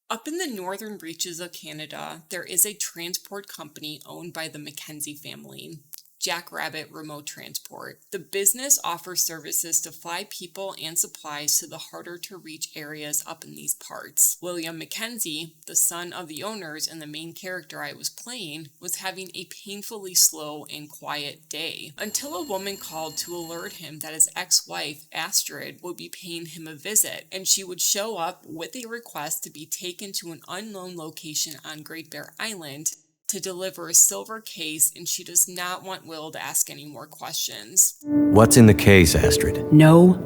Up in the northern reaches of Canada, there is a transport company owned by the Mackenzie family, Jackrabbit Remote Transport. The business offers services to fly people and supplies to the harder to reach areas up in these parts. William Mackenzie, the son of the owners and the main character I was playing, was having a painfully slow and quiet day until a woman called to alert him that his ex-wife, Astrid, would be paying him a visit, and she would show up with a request to be taken to an unknown location on Great Bear Island to deliver a silver case, and she does not want Will to ask any more questions. What's in the case, Astrid? No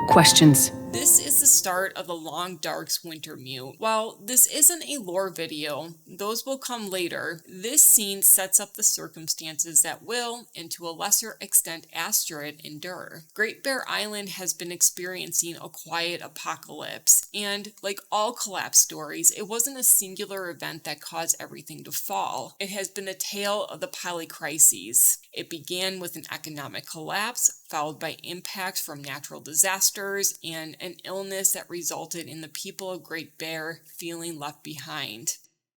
questions. This is the start of the Long Dark's Wintermute. While this isn't a lore video, those will come later, this scene sets up the circumstances that Will, and to a lesser extent Astrid, endure. Great Bear Island has been experiencing a quiet apocalypse, and like all collapse stories, it wasn't a singular event that caused everything to fall. It has been a tale of the polycrises. It began with an economic collapse, followed by impacts from natural disasters, and an illness that resulted in the people of Great Bear feeling left behind.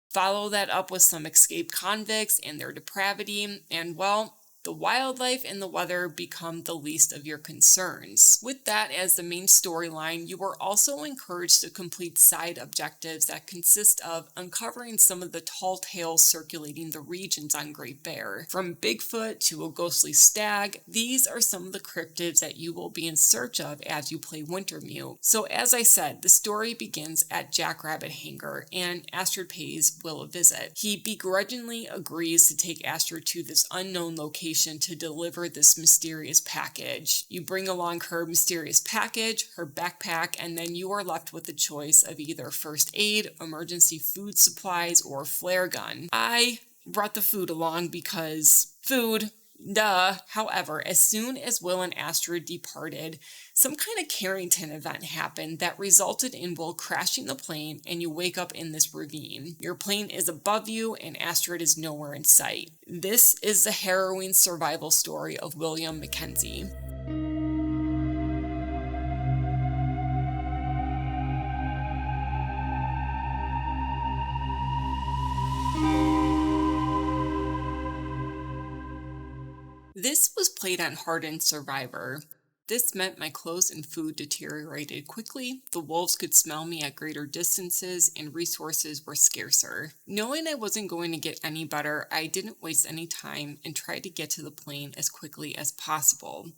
Follow that up with some escaped convicts and their depravity, and well, the wildlife and the weather become the least of your concerns. With that as the main storyline, you are also encouraged to complete side objectives that consist of uncovering some of the tall tales circulating the regions on Great Bear. From Bigfoot to a ghostly stag, these are some of the cryptids that you will be in search of as you play Wintermute. So as I said, the story begins at Jackrabbit Hangar, and Astrid pays Will a visit. He begrudgingly agrees to take Astrid to this unknown location to deliver this mysterious package. You bring along her mysterious package, her backpack, and then you are left with the choice of either first aid, emergency food supplies, or a flare gun. I brought the food along because food. Duh. However, as soon as Will and Astrid departed, some kind of Carrington event happened that resulted in Will crashing the plane, and you wake up in this ravine. Your plane is above you, and Astrid is nowhere in sight. This is the harrowing survival story of William Mackenzie. This was played on Hardened Survivor. This meant my clothes and food deteriorated quickly, the wolves could smell me at greater distances, and resources were scarcer. Knowing I wasn't going to get any better, I didn't waste any time and tried to get to the plane as quickly as possible.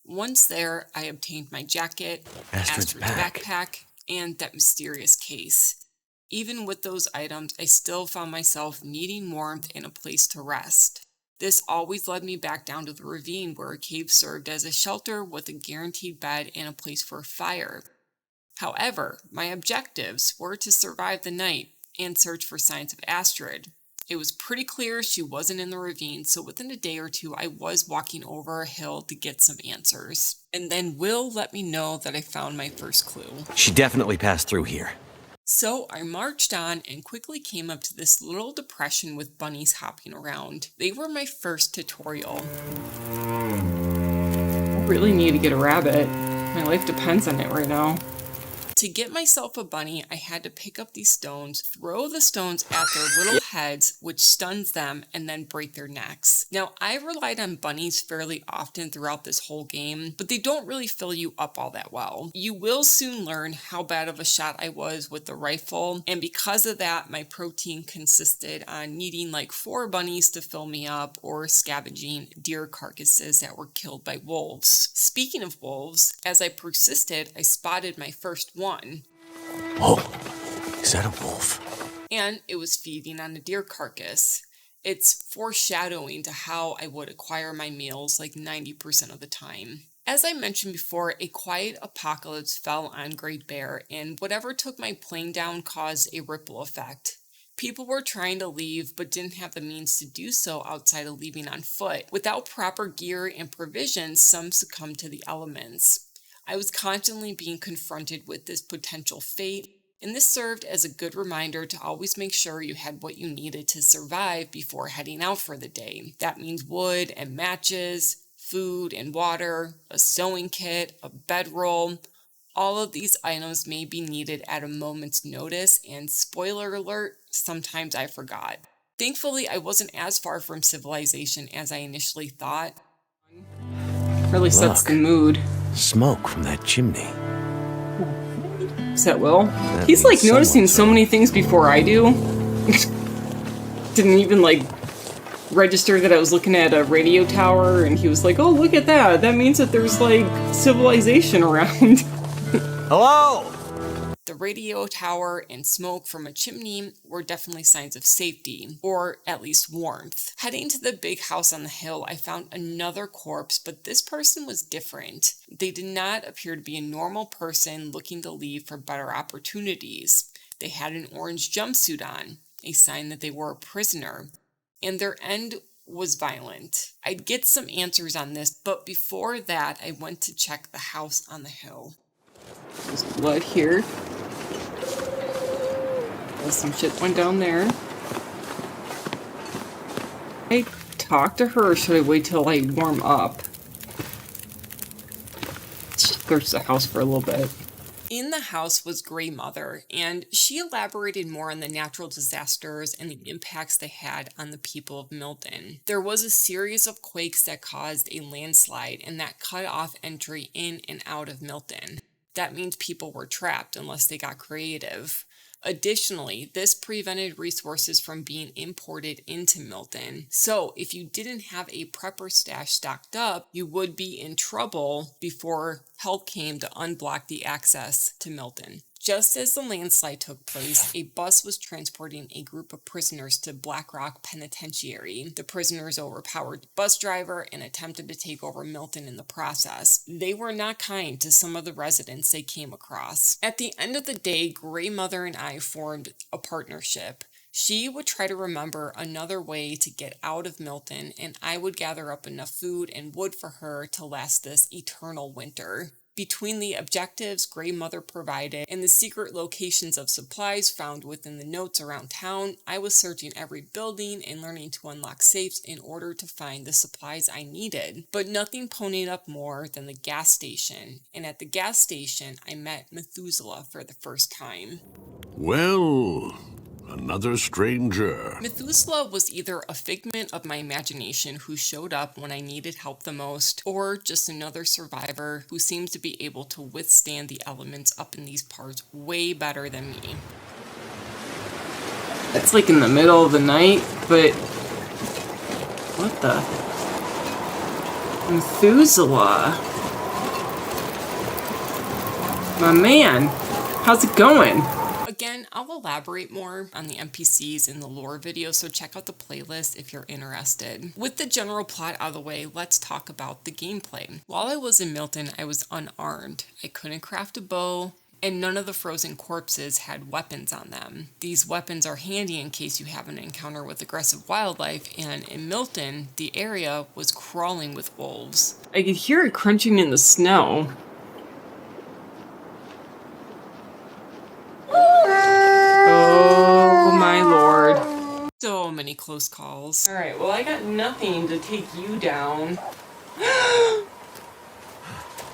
Once there, I obtained my jacket, Astrid's backpack, and that mysterious case. Even with those items, I still found myself needing warmth and a place to rest. This always led me back down to the ravine, where a cave served as a shelter with a guaranteed bed and a place for a fire. However, my objectives were to survive the night and search for signs of Astrid. It was pretty clear she wasn't in the ravine, so within a day or two I was walking over a hill to get some answers. And then Will let me know that I found my first clue. She definitely passed through here. So I marched on and quickly came up to this little depression with bunnies hopping around. They were my first tutorial. I really need to get a rabbit. My life depends on it right now. To get myself a bunny, I had to pick up these stones, throw the stones at their little heads, which stuns them, and then break their necks. Now, I relied on bunnies fairly often throughout this whole game, but they don't really fill you up all that well. You will soon learn how bad of a shot I was with the rifle, and because of that, my protein consisted on needing like 4 bunnies to fill me up, or scavenging deer carcasses that were killed by wolves. Speaking of wolves, as I persisted, I spotted my first one. Whoa, is that a wolf? And it was feeding on a deer carcass. It's foreshadowing to how I would acquire my meals like 90% of the time. As I mentioned before, a quiet apocalypse fell on Great Bear, and whatever took my plane down caused a ripple effect. People were trying to leave but didn't have the means to do so outside of leaving on foot. Without proper gear and provisions, some succumbed to the elements. I was constantly being confronted with this potential fate, and this served as a good reminder to always make sure you had what you needed to survive before heading out for the day. That means wood and matches, food and water, a sewing kit, a bedroll, All of these items may be needed at a moment's notice, and spoiler alert, sometimes I forgot. Thankfully, I wasn't as far from civilization as I initially thought. Really sets the mood. Smoke from that chimney. Is that Will? That He's means like noticing someone's so many things before I do. Didn't even like register that I was looking at a radio tower, and he was like, oh, look at that. That means that there's like civilization around. Hello! The radio tower and smoke from a chimney were definitely signs of safety, or at least warmth. Heading to the big house on the hill, I found another corpse, but this person was different. They did not appear to be a normal person looking to leave for better opportunities. They had an orange jumpsuit on, a sign that they were a prisoner, and their end was violent. I'd get some answers on this, but before that, I went to check the house on the hill. There's blood here. Some shit went down there. I talk to her, or should I wait till I warm up? Search the house for a little bit. In the house was Grey Mother, and she elaborated more on the natural disasters and the impacts they had on the people of Milton. There was a series of quakes that caused a landslide, and that cut off entry in and out of Milton. That means people were trapped unless they got creative. Additionally, this prevented resources from being imported into Milton. So if you didn't have a prepper stash stocked up, you would be in trouble before help came to unblock the access to Milton. Just as the landslide took place, a bus was transporting a group of prisoners to Black Rock Penitentiary. The prisoners overpowered the bus driver and attempted to take over Milton in the process. They were not kind to some of the residents they came across. At the end of the day, Grey Mother and I formed a partnership. She would try to remember another way to get out of Milton, and I would gather up enough food and wood for her to last this eternal winter. Between the objectives Grey Mother provided and the secret locations of supplies found within the notes around town, I was searching every building and learning to unlock safes in order to find the supplies I needed. But nothing ponied up more than the gas station, and at the gas station I met Methuselah for the first time. Well, another stranger. Methuselah was either a figment of my imagination who showed up when I needed help the most, or just another survivor who seems to be able to withstand the elements up in these parts way better than me. It's like in the middle of the night, but... what the... Methuselah? My man, how's it going? Again, I'll elaborate more on the NPCs in the lore video, so check out the playlist if you're interested. With the general plot out of the way, let's talk about the gameplay. While I was in Milton, I was unarmed. I couldn't craft a bow, and none of the frozen corpses had weapons on them. These weapons are handy in case you have an encounter with aggressive wildlife, and in Milton, the area was crawling with wolves. I could hear it crunching in the snow. Oh my lord. So many close calls. Alright, well I got nothing to take you down.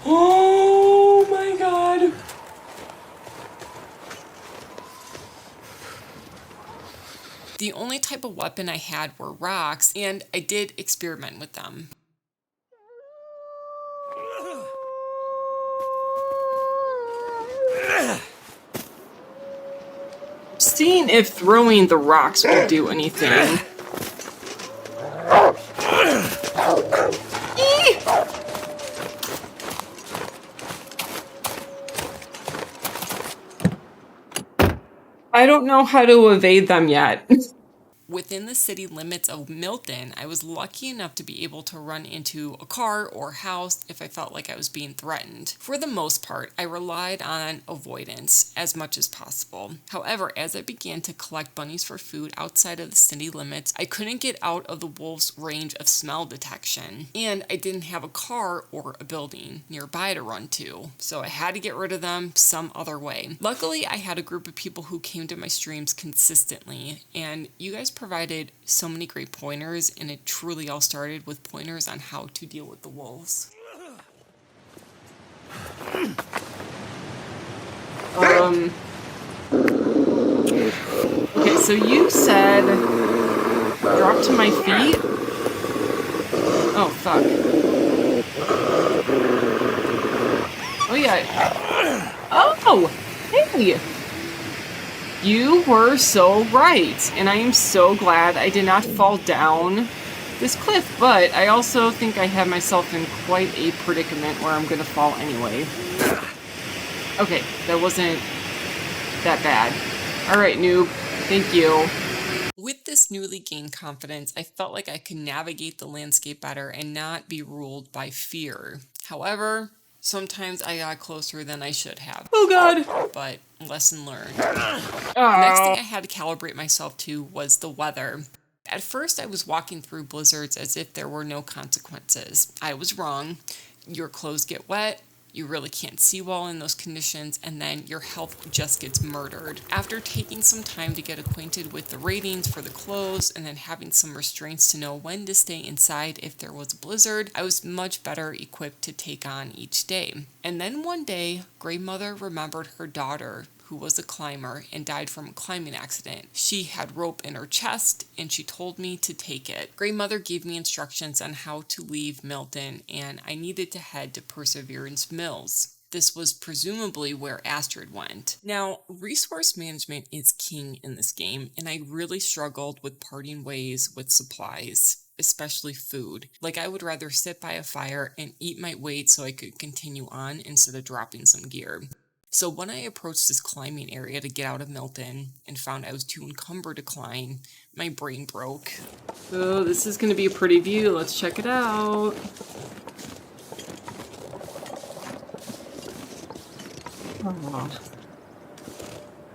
Oh my god. The only type of weapon I had were rocks, and I did experiment with them. Seeing if throwing the rocks will do anything. I don't know how to evade them yet. Within the city limits of Milton, I was lucky enough to be able to run into a car or house if I felt like I was being threatened. For the most part, I relied on avoidance as much as possible. However, as I began to collect bunnies for food outside of the city limits, I couldn't get out of the wolves' range of smell detection, and I didn't have a car or a building nearby to run to, so I had to get rid of them some other way. Luckily, I had a group of people who came to my streams consistently, and you guys provided so many great pointers, and it truly all started with pointers on how to deal with the wolves. Okay, so you said drop to my feet? Oh, fuck. Oh, yeah. Oh! Hey! You were so right, and I am so glad I did not fall down this cliff, but I also think I have myself in quite a predicament where I'm gonna fall anyway. Okay, that wasn't that bad. Alright, noob. Thank you. With this newly gained confidence, I felt like I could navigate the landscape better and not be ruled by fear. However, sometimes I got closer than I should have. Oh god! But lesson learned. The next thing I had to calibrate myself to was the weather. At first, I was walking through blizzards as if there were no consequences. I was wrong. Your clothes get wet, you really can't see well in those conditions, and then your health just gets murdered. After taking some time to get acquainted with the ratings for the clothes and then having some restraints to know when to stay inside if there was a blizzard, I was much better equipped to take on each day. And then one day, Grey Mother remembered her daughter, who was a climber and died from a climbing accident. She had rope in her chest, and she told me to take it. Grey Mother gave me instructions on how to leave Milton, and I needed to head to Perseverance Mills. This was presumably where Astrid went. Now, resource management is king in this game, and I really struggled with parting ways with supplies, especially food. Like, I would rather sit by a fire and eat my weight so I could continue on instead of dropping some gear. So when I approached this climbing area to get out of Milton and found I was too encumbered to climb, my brain broke. Oh, this is gonna be a pretty view. Let's check it out. Oh,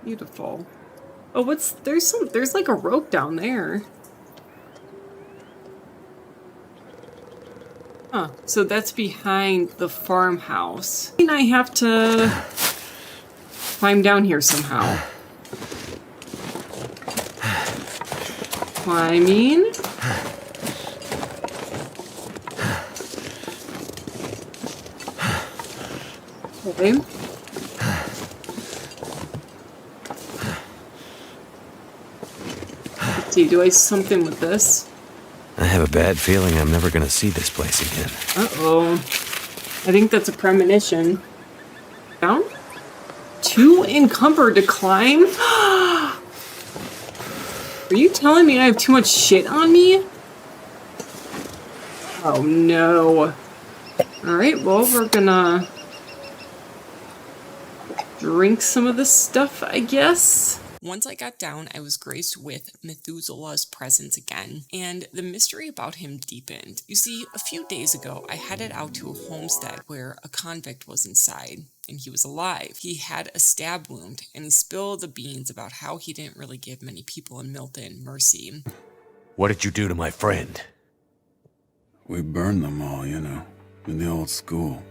beautiful. Oh, there's like a rope down there. Huh, so that's behind the farmhouse. And I have to climb down here somehow. Climbing. Okay. Let's see, do I something with this? I have a bad feeling I'm never gonna see this place again. Uh-oh. I think that's a premonition. Down? Too encumbered to climb? Are you telling me I have too much shit on me? Oh no. Alright, well, we're gonna drink some of this stuff, I guess. Once I got down, I was graced with Methuselah's presence again, and the mystery about him deepened. You see, a few days ago, I headed out to a homestead where a convict was inside, and he was alive. He had a stab wound, and he spilled the beans about how he didn't really give many people in Milton mercy. What did you do to my friend? We burned them all, you know, in the old school.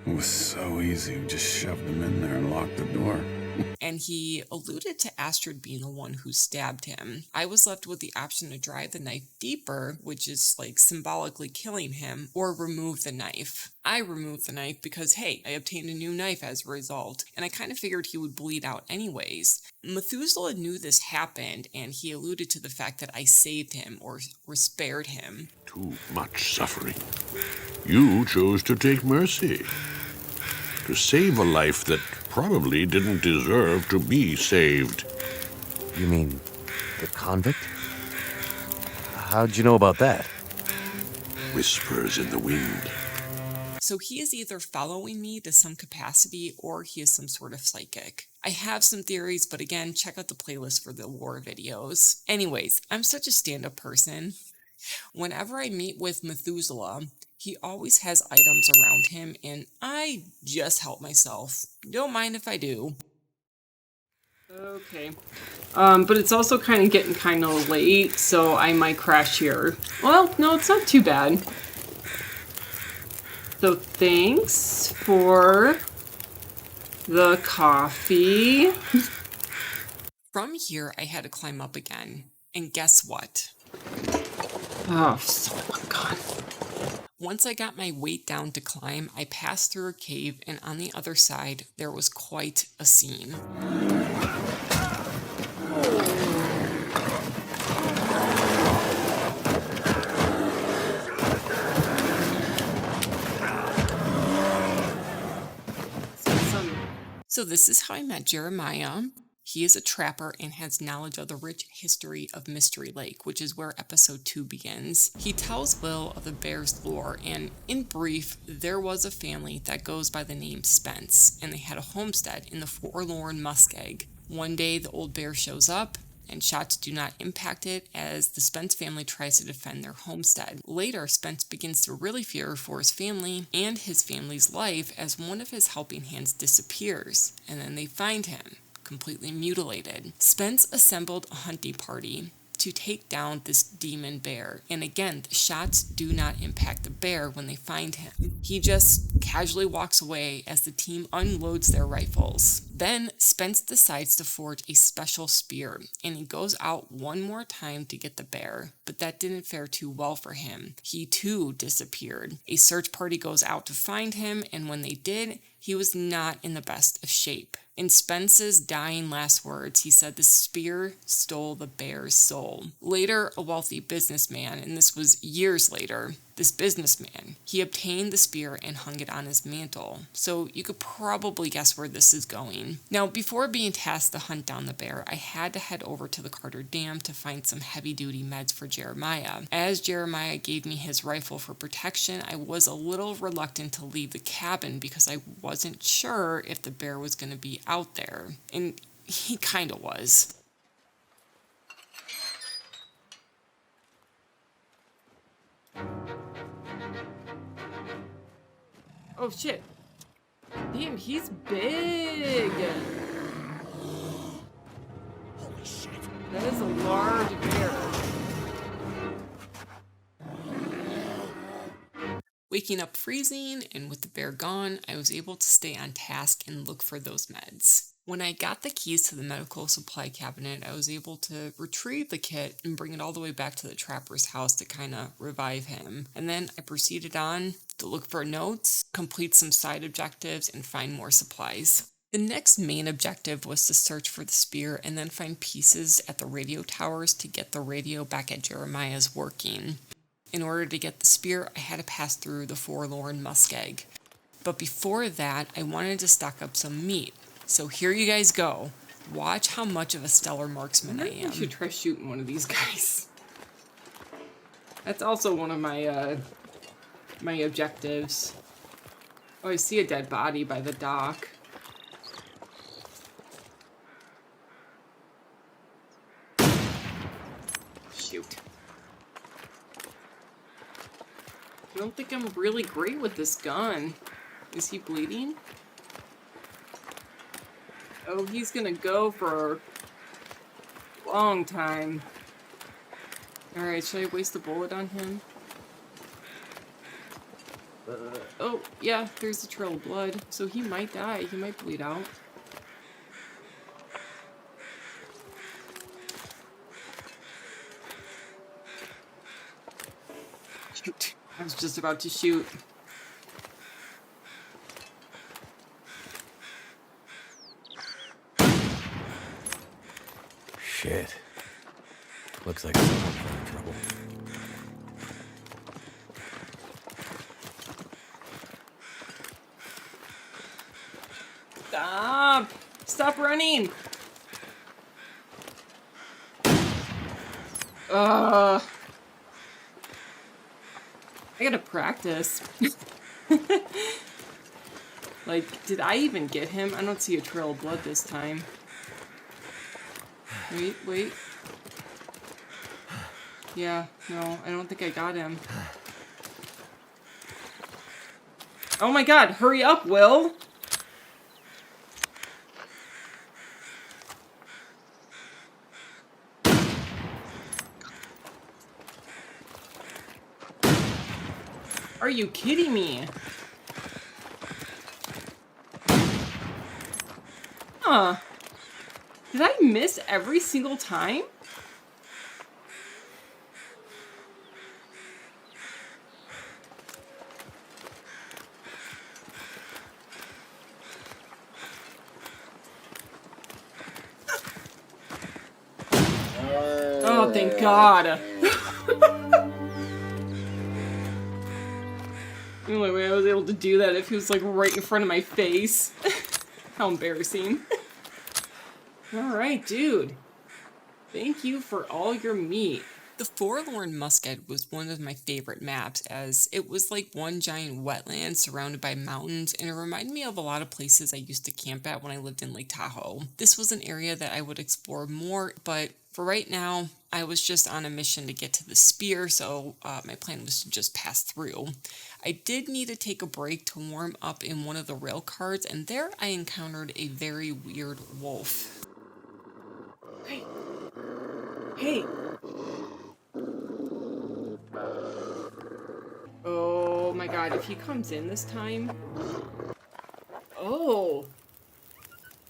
It was so easy, we just shoved them in there and locked the door. And he alluded to Astrid being the one who stabbed him. I was left with the option to drive the knife deeper, which is like symbolically killing him, or remove the knife. I removed the knife because, hey, I obtained a new knife as a result, and I kind of figured he would bleed out anyways. Methuselah knew this happened, and he alluded to the fact that I saved him, or spared him. Too much suffering. You chose to take mercy. To save a life that probably didn't deserve to be saved. You mean the convict? How'd you know about that? Whispers in the wind. So he is either following me to some capacity, or he is some sort of psychic. I have some theories, but again, check out the playlist for the lore videos. Anyways, I'm such a stand-up person. Whenever I meet with Methuselah, he always has items around him, and I just help myself. Don't mind if I do. Okay. But it's also kind of getting kind of late, so I might crash here. Well, no, it's not too bad. So thanks for the coffee. From here, I had to climb up again. And guess what? Oh, my God. Once I got my weight down to climb, I passed through a cave, and on the other side, there was quite a scene. So this is how I met Jeremiah. He is a trapper and has knowledge of the rich history of Mystery Lake, which is where episode 2 begins. He tells Will of the bear's lore, and in brief, there was a family that goes by the name Spence, and they had a homestead in the forlorn muskeg. One day, the old bear shows up, and shots do not impact it as the Spence family tries to defend their homestead. Later, Spence begins to really fear for his family and his family's life as one of his helping hands disappears, and then they find him, completely mutilated. Spence assembled a hunting party to take down this demon bear, and again, the shots do not impact the bear when they find him. He just casually walks away as the team unloads their rifles. Then Spence decides to forge a special spear, and he goes out one more time to get the bear, but that didn't fare too well for him. He too disappeared. A search party goes out to find him, and when they did, he was not in the best of shape. In Spence's dying last words, he said the spear stole the bear's soul. Later, a wealthy businessman, and this was years later, this businessman, he obtained the spear and hung it on his mantle. So you could probably guess where this is going. Now, before being tasked to hunt down the bear, I had to head over to the Carter Dam to find some heavy-duty meds for Jeremiah. As Jeremiah gave me his rifle for protection, I was a little reluctant to leave the cabin because I wasn't sure if the bear was going to be out there. And he kind of was. Oh shit. Damn, he's big. Holy shit. That is a large bear. Waking up freezing, and with the bear gone, I was able to stay on task and look for those meds. When I got the keys to the medical supply cabinet, I was able to retrieve the kit and bring it all the way back to the trapper's house to kind of revive him. And then I proceeded on to look for notes, complete some side objectives, and find more supplies. The next main objective was to search for the spear and then find pieces at the radio towers to get the radio back at Jeremiah's working. In order to get the spear, I had to pass through the forlorn muskeg. But before that, I wanted to stock up some meat. So here you guys go. Watch how much of a stellar marksman I am. I should try shooting one of these guys. That's also one of my my objectives. Oh, I see a dead body by the dock. Shoot. I don't think I'm really great with this gun. Is he bleeding? Oh, he's gonna go for a long time. Alright, should I waste a bullet on him? Oh, yeah, there's the trail of blood. So he might die. He might bleed out. Shoot. I was just about to shoot. Shit. Looks like someone's in trouble. Stop! Stop running! I gotta practice. Like, did I even get him? I don't see a trail of blood this time. Wait. Yeah, no, I don't think I got him. Oh my god, hurry up, Will! Are you kidding me? Huh. Did I miss every single time? Oh, thank God. The only way I was able to do that if he was like right in front of my face. How embarrassing. Alright, dude. Thank you for all your meat. The Forlorn Musket was one of my favorite maps, as it was like one giant wetland surrounded by mountains, and it reminded me of a lot of places I used to camp at when I lived in Lake Tahoe. This was an area that I would explore more, but for right now, I was just on a mission to get to the spear, so my plan was to just pass through. I did need to take a break to warm up in one of the rail cars, and there I encountered a very weird wolf. Hey. Hey. Oh my God, if he comes in this time. Oh.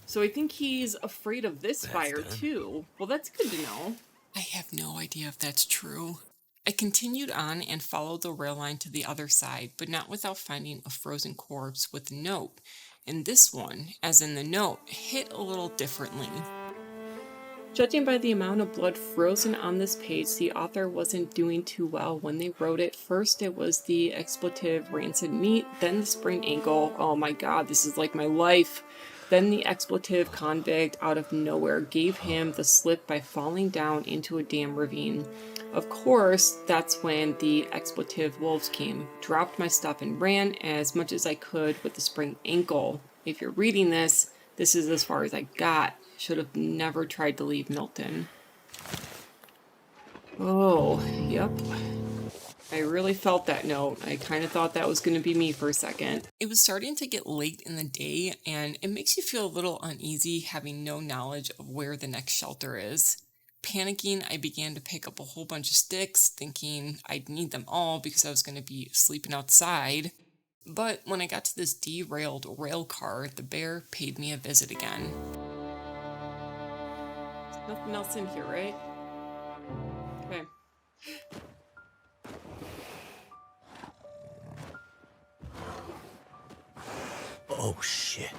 So I think he's afraid of this fire too. Well, that's good to know. I have no idea if that's true. I continued on and followed the rail line to the other side, but not without finding a frozen corpse with a note. And this one, as in the note, hit a little differently. Judging by the amount of blood frozen on this page, the author wasn't doing too well when they wrote it. First, it was the expletive rancid meat, then the sprained ankle. Oh my God, this is like my life. Then the expletive convict out of nowhere gave him the slip by falling down into a damn ravine. Of course, that's when the expletive wolves came, dropped my stuff and ran as much as I could with the sprained ankle. If you're reading this, this is as far as I got. Should have never tried to leave Milton. Oh, yep. I really felt that note. I kind of thought that was going to be me for a second. It was starting to get late in the day, and it makes you feel a little uneasy having no knowledge of where the next shelter is. Panicking, I began to pick up a whole bunch of sticks, thinking I'd need them all because I was going to be sleeping outside. But when I got to this derailed rail car, the bear paid me a visit again. Nothing else in here, right? Okay. Oh, shit.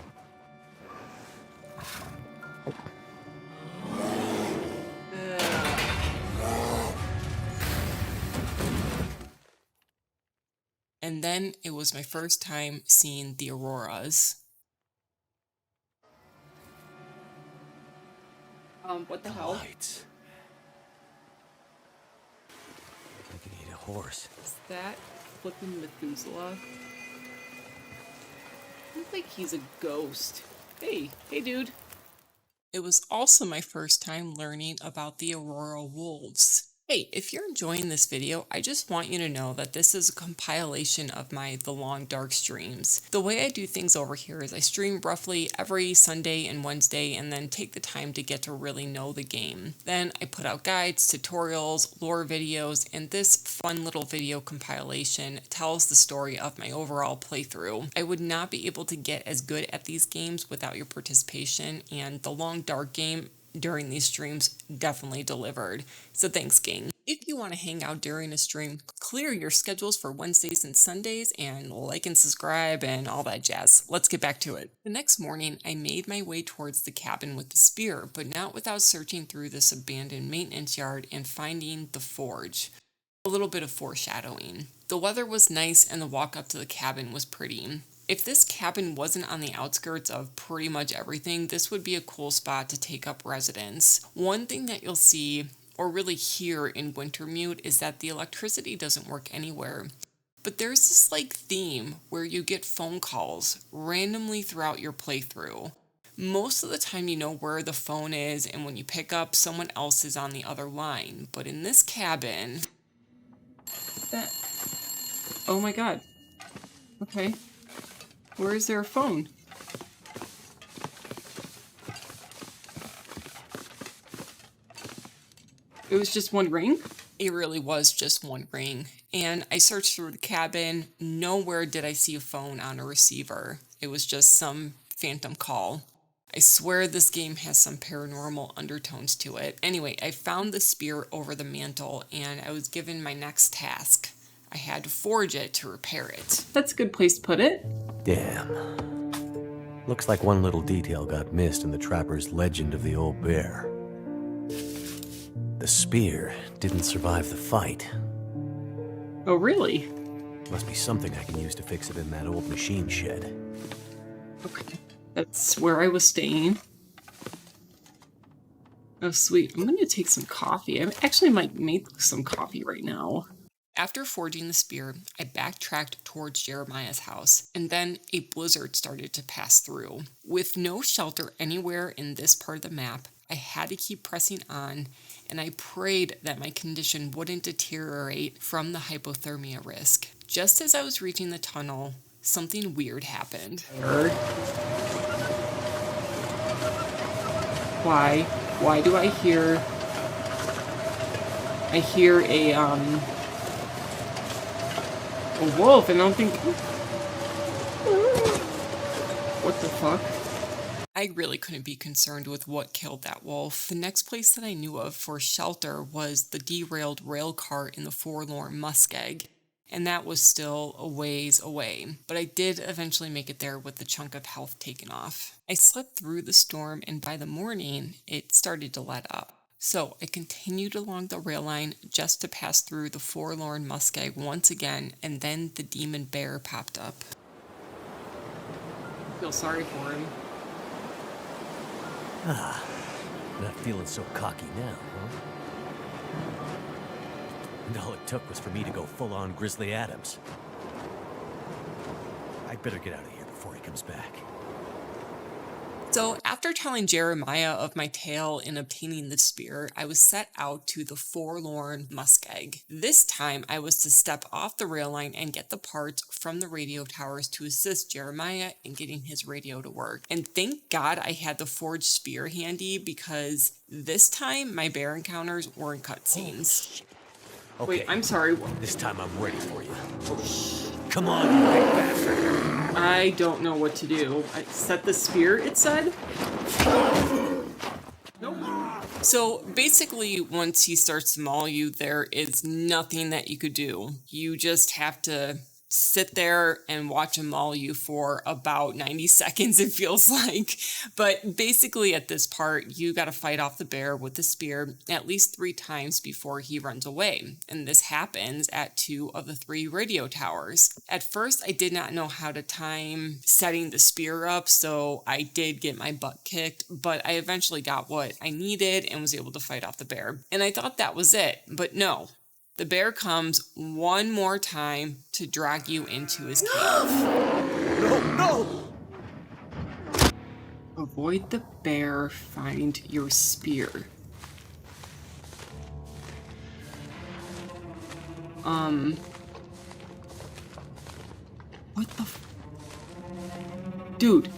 And then it was my first time seeing the auroras. What the hell? Lights. I can eat a horse. Is that flipping Methuselah? Looks like he's a ghost. Hey dude. It was also my first time learning about the aurora wolves. Hey, if you're enjoying this video, I just want you to know that this is a compilation of my The Long Dark streams. The way I do things over here is I stream roughly every Sunday and Wednesday and then take the time to get to really know the game. Then I put out guides, tutorials, lore videos, and this fun little video compilation tells the story of my overall playthrough. I would not be able to get as good at these games without your participation, and The Long Dark game during these streams definitely delivered. So thanks, gang. If you want to hang out during a stream, clear your schedules for Wednesdays and Sundays and like and subscribe and all that jazz. Let's get back to it. The next morning, I made my way towards the cabin with the spear, but not without searching through this abandoned maintenance yard and finding the forge. A little bit of foreshadowing. The weather was nice and the walk up to the cabin was pretty. If this cabin wasn't on the outskirts of pretty much everything, this would be a cool spot to take up residence. One thing that you'll see, or really hear in Wintermute, is that the electricity doesn't work anywhere. But there's this theme where you get phone calls randomly throughout your playthrough. Most of the time you know where the phone is, and when you pick up, someone else is on the other line. But in this cabin... Oh my God. Okay. Where is there a phone? It was just one ring? It really was just one ring. And I searched through the cabin. Nowhere did I see a phone on a receiver. It was just some phantom call. I swear this game has some paranormal undertones to it. Anyway, I found the spear over the mantle and I was given my next task. I had to forge it to repair it. That's a good place to put it. Damn. Looks like one little detail got missed in the trapper's legend of the old bear. The spear didn't survive the fight. Oh, really? Must be something I can use to fix it in that old machine shed. Okay. That's where I was staying. Oh, sweet. I'm gonna take some coffee. I actually might make some coffee right now. After forging the spear, I backtracked towards Jeremiah's house, and then a blizzard started to pass through. With no shelter anywhere in this part of the map, I had to keep pressing on, and I prayed that my condition wouldn't deteriorate from the hypothermia risk. Just as I was reaching the tunnel, something weird happened. Why? Why do I hear... I hear a wolf, and I don't think... What the fuck? I really couldn't be concerned with what killed that wolf. The next place that I knew of for shelter was the derailed rail car in the forlorn muskeg, and that was still a ways away, but I did eventually make it there with the chunk of health taken off. I slept through the storm, and by the morning, it started to let up. So I continued along the rail line just to pass through the forlorn muskeg once again, and then the demon bear popped up. I feel sorry for him. Not feeling so cocky now, huh? And all it took was for me to go full-on Grizzly Adams. I'd better get out of here before he comes back. So after telling Jeremiah of my tale and obtaining the spear, I was set out to the forlorn muskeg. This time I was to step off the rail line and get the parts from the radio towers to assist Jeremiah in getting his radio to work. And thank God I had the forged spear handy, because this time my bear encounters weren't cutscenes. Okay, Wait, I'm sorry. this time I'm ready for you. Come on, you big bastard! I don't know what to do. I set the spear, it said? Nope. So basically, once he starts to maul you, there is nothing that you could do. You just have to sit there and watch him maul you for about 90 seconds, it feels like. But basically at this part, you gotta fight off the bear with the spear at least 3 times before he runs away. And this happens at 2 of the 3 radio towers. At first, I did not know how to time setting the spear up, so I did get my butt kicked, but I eventually got what I needed and was able to fight off the bear. And I thought that was it, but no. The bear comes one more time to drag you into his cave. No! Avoid the bear, find your spear. What the Dude.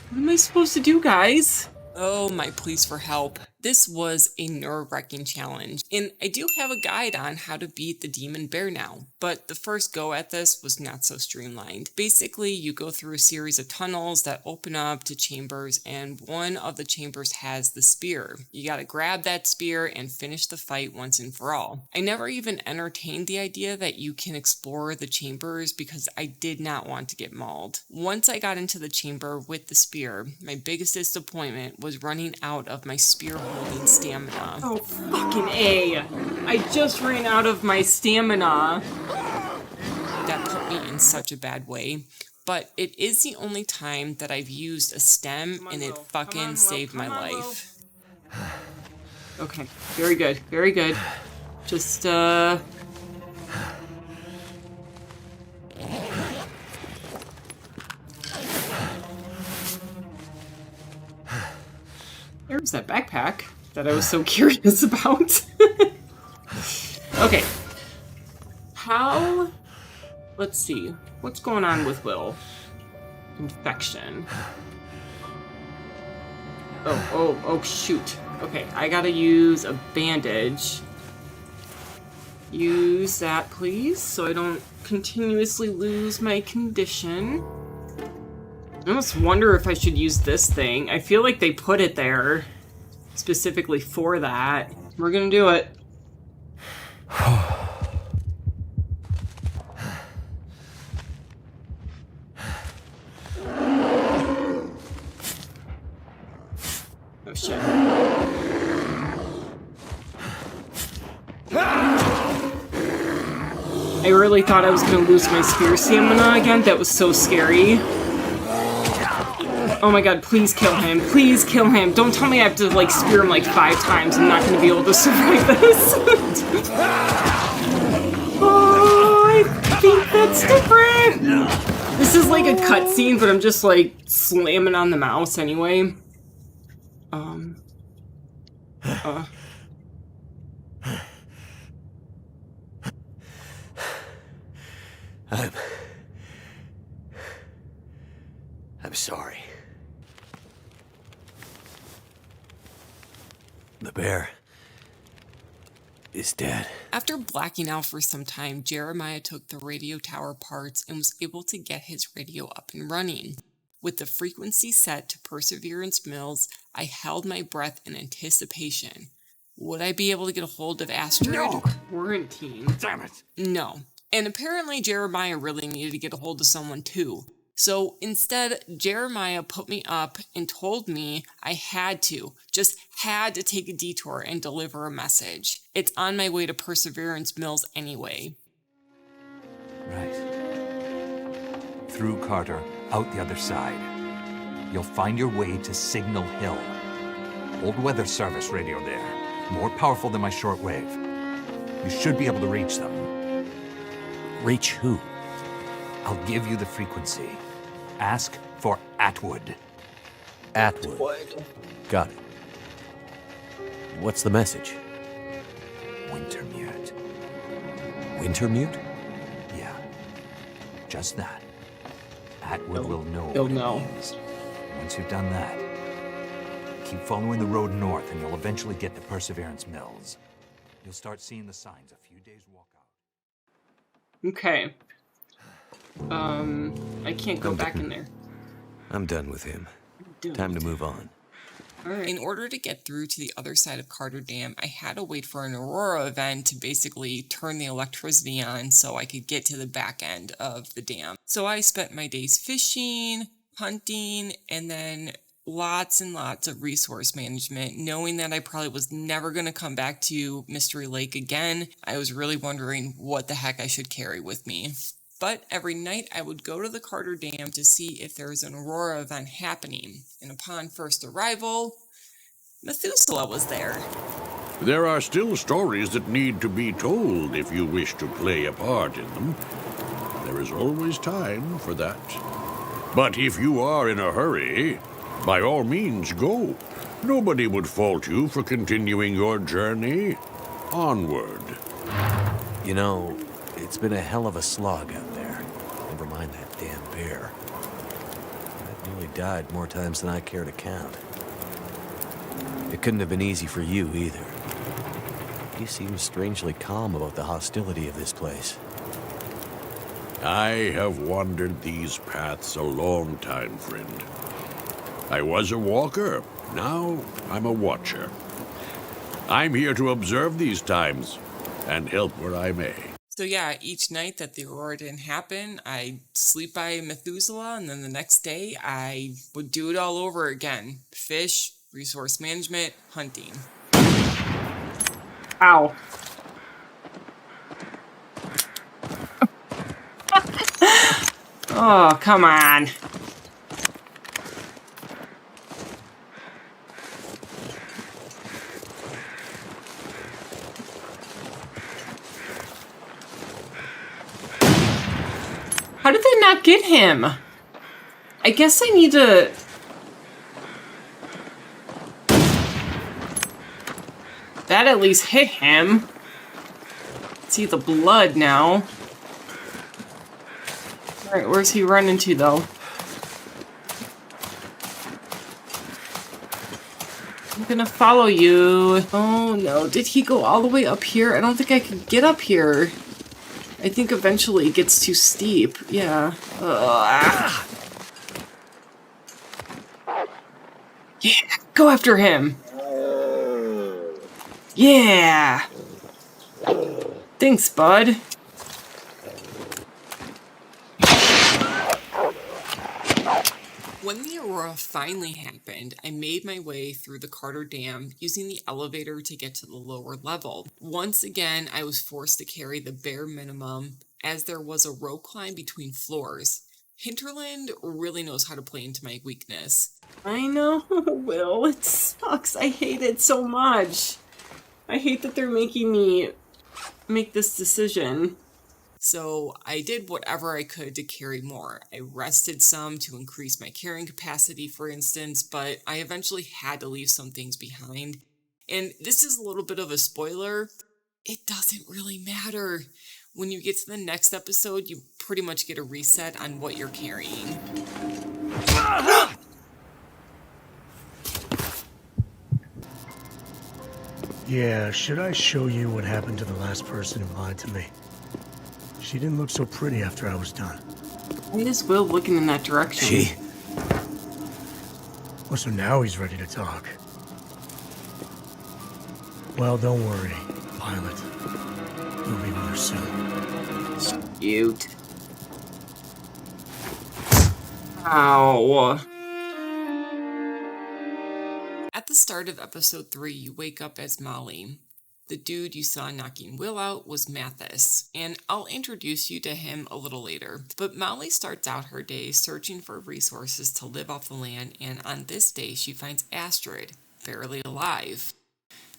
What am I supposed to do, guys? Oh, my pleas for help. This was a nerve-wracking challenge, and I do have a guide on how to beat the demon bear now, but the first go at this was not so streamlined. Basically, you go through a series of tunnels that open up to chambers, and one of the chambers has the spear. You gotta grab that spear and finish the fight once and for all. I never even entertained the idea that you can explore the chambers because I did not want to get mauled. Once I got into the chamber with the spear, my biggest disappointment was running out of my spear holding stamina. Oh, fucking A. I just ran out of my stamina. That put me in such a bad way. But it is the only time that I've used a stem, and it fucking saved my life. Okay, very good, very good. Just, There's that backpack that I was so curious about. Okay. How... Let's see. What's going on with Will? Infection. Oh, shoot. Okay, I gotta use a bandage. Use that, please, so I don't continuously lose my condition. I almost wonder if I should use this thing. I feel like they put it there specifically for that. We're gonna do it. Oh shit. I really thought I was gonna lose my spear stamina again. That was so scary. Oh my god, please kill him. Please kill him. Don't tell me I have to, like, spear him, like, 5 times. I'm not gonna be able to survive this. Oh, I think that's different. This is like a cutscene, but I'm just, like, slamming on the mouse anyway. I'm sorry. The bear is dead. After blacking out for some time, Jeremiah took the radio tower parts and was able to get his radio up and running. With the frequency set to Perseverance Mills, I held my breath in anticipation. Would I be able to get a hold of Astrid? No! Quarantine. Damn it! No. And apparently Jeremiah really needed to get a hold of someone too. So instead, Jeremiah put me up and told me I had to take a detour and deliver a message. It's on my way to Perseverance Mills anyway. Right. Through Carter, out the other side. You'll find your way to Signal Hill. Old weather service radio there. More powerful than my shortwave. You should be able to reach them. Reach who? I'll give you the frequency. Ask for Atwood. Atwood. Got it. What's the message? Wintermute. Wintermute? Yeah. Just that. Atwood will know He'll what it know. means. Once you've done that, keep following the road north and you'll eventually get to Perseverance Mills. You'll start seeing the signs a few days walk out. Okay. I can't go back in there. I'm done with him. Time to move on. Alright. In order to get through to the other side of Carter Dam, I had to wait for an Aurora event to basically turn the electricity on so I could get to the back end of the dam. So I spent my days fishing, hunting, and then lots and lots of resource management, knowing that I probably was never going to come back to Mystery Lake again. I was really wondering what the heck I should carry with me. But every night I would go to the Carter Dam to see if there was an Aurora event happening. And upon first arrival, Methuselah was there. There are still stories that need to be told if you wish to play a part in them. There is always time for that. But if you are in a hurry, by all means go. Nobody would fault you for continuing your journey onward. You know, it's been a hell of a slog out there. Never mind that damn bear. I've nearly died more times than I care to count. It couldn't have been easy for you either. You seem strangely calm about the hostility of this place. I have wandered these paths a long time, friend. I was a walker. Now I'm a watcher. I'm here to observe these times and help where I may. So yeah, each night that the Aurora didn't happen, I'd sleep by Methuselah, and then the next day I would do it all over again. Fish, resource management, hunting. Ow. Oh, come on. How did that not get him? I guess I need to... That at least hit him. See the blood now. Alright, where's he running to, though? I'm gonna follow you. Oh, no. Did he go all the way up here? I don't think I could get up here. I think eventually it gets too steep. Yeah. Ugh. Yeah, go after him. Yeah. Thanks, bud. When the aurora finally happened, I made my way through the Carter Dam using the elevator to get to the lower level. Once again, I was forced to carry the bare minimum as there was a rope climb between floors. Hinterland really knows how to play into my weakness. I know, Will. It sucks. I hate it so much. I hate that they're making me make this decision. So I did whatever I could to carry more. I rested some to increase my carrying capacity, for instance, but I eventually had to leave some things behind. And this is a little bit of a spoiler. It doesn't really matter. When you get to the next episode, you pretty much get a reset on what you're carrying. Yeah, should I show you what happened to the last person who lied to me? She didn't look so pretty after I was done. Why is Will looking in that direction? She? Well, so now he's ready to talk. Well, don't worry, Pilot. We'll be with her soon. Cute. Ow. At the start of episode 3, you wake up as Molly. The dude you saw knocking Will out was Mathis, and I'll introduce you to him a little later. But Molly starts out her day searching for resources to live off the land, and on this day she finds Astrid, barely alive.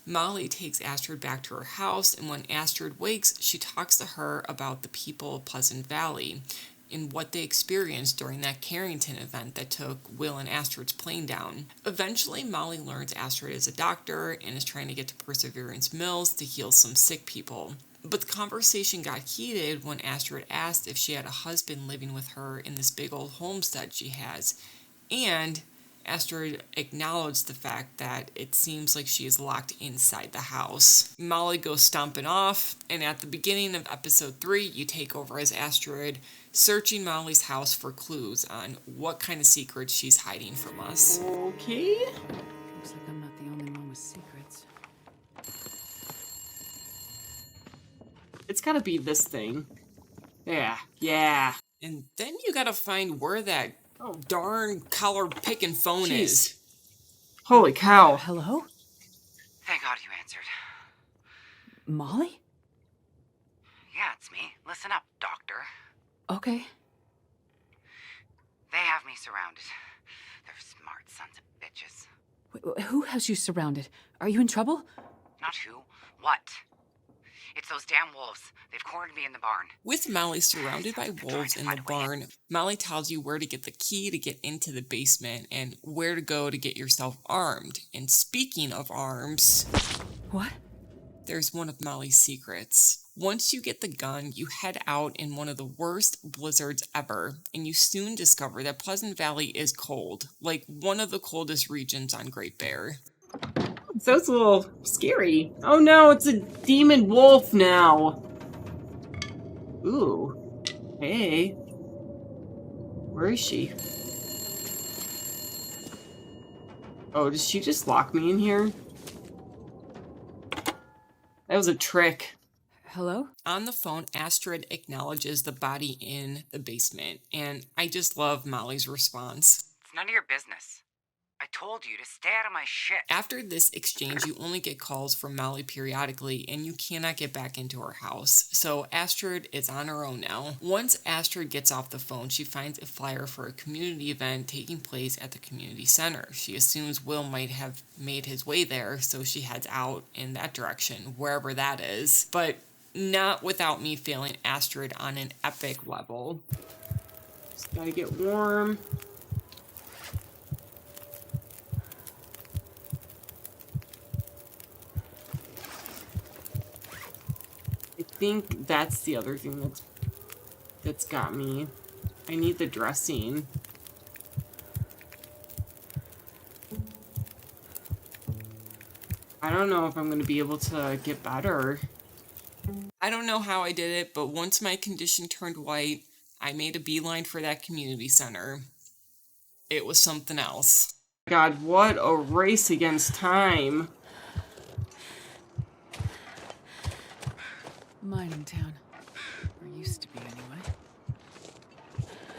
Molly takes Astrid back to her house, and when Astrid wakes, she talks to her about the people of Pleasant Valley and what they experienced during that Carrington event that took Will and Astrid's plane down. Eventually, Molly learns Astrid is a doctor and is trying to get to Perseverance Mills to heal some sick people. But the conversation got heated when Astrid asked if she had a husband living with her in this big old homestead she has, and Astrid acknowledged the fact that it seems like she is locked inside the house. Molly goes stomping off, and at the beginning of episode 3, you take over as Astrid, searching Molly's house for clues on what kind of secrets she's hiding from us. Okay. Looks like I'm not the only one with secrets. It's gotta be this thing. Yeah. And then you gotta find where that darn collar-picking phone is. Holy cow. Hello? Thank God you answered. Molly? Yeah, it's me. Listen up, Doctor. Okay. They have me surrounded. They're smart sons of bitches. Wait, who has you surrounded? Are you in trouble? Not who, what? It's those damn wolves. They've cornered me in the barn. With Molly surrounded by wolves in the barn, Molly tells you where to get the key to get into the basement and where to go to get yourself armed. And speaking of arms, What? there's one of Molly's secrets. Once you get the gun, you head out in one of the worst blizzards ever, and you soon discover that Pleasant Valley is cold, like one of the coldest regions on Great Bear. Sounds a little scary. Oh no, it's a demon wolf now. Ooh. Hey. Where is she? Oh, did she just lock me in here? That was a trick. Hello? On the phone, Astrid acknowledges the body in the basement, and I just love Molly's response. It's none of your business. I told you to stay out of my shit. After this exchange, you only get calls from Molly periodically, and you cannot get back into her house. So Astrid is on her own now. Once Astrid gets off the phone, she finds a flyer for a community event taking place at the community center. She assumes Will might have made his way there, so she heads out in that direction, wherever that is. But not without me failing Astrid on an epic level. Just gotta get warm. I think that's the other thing that's got me. I need the dressing. I don't know if I'm gonna be able to get better. I don't know how I did it, but once my condition turned white, I made a beeline for that community center. It was something else. God, what a race against time. Mining town. Or used to be, anyway.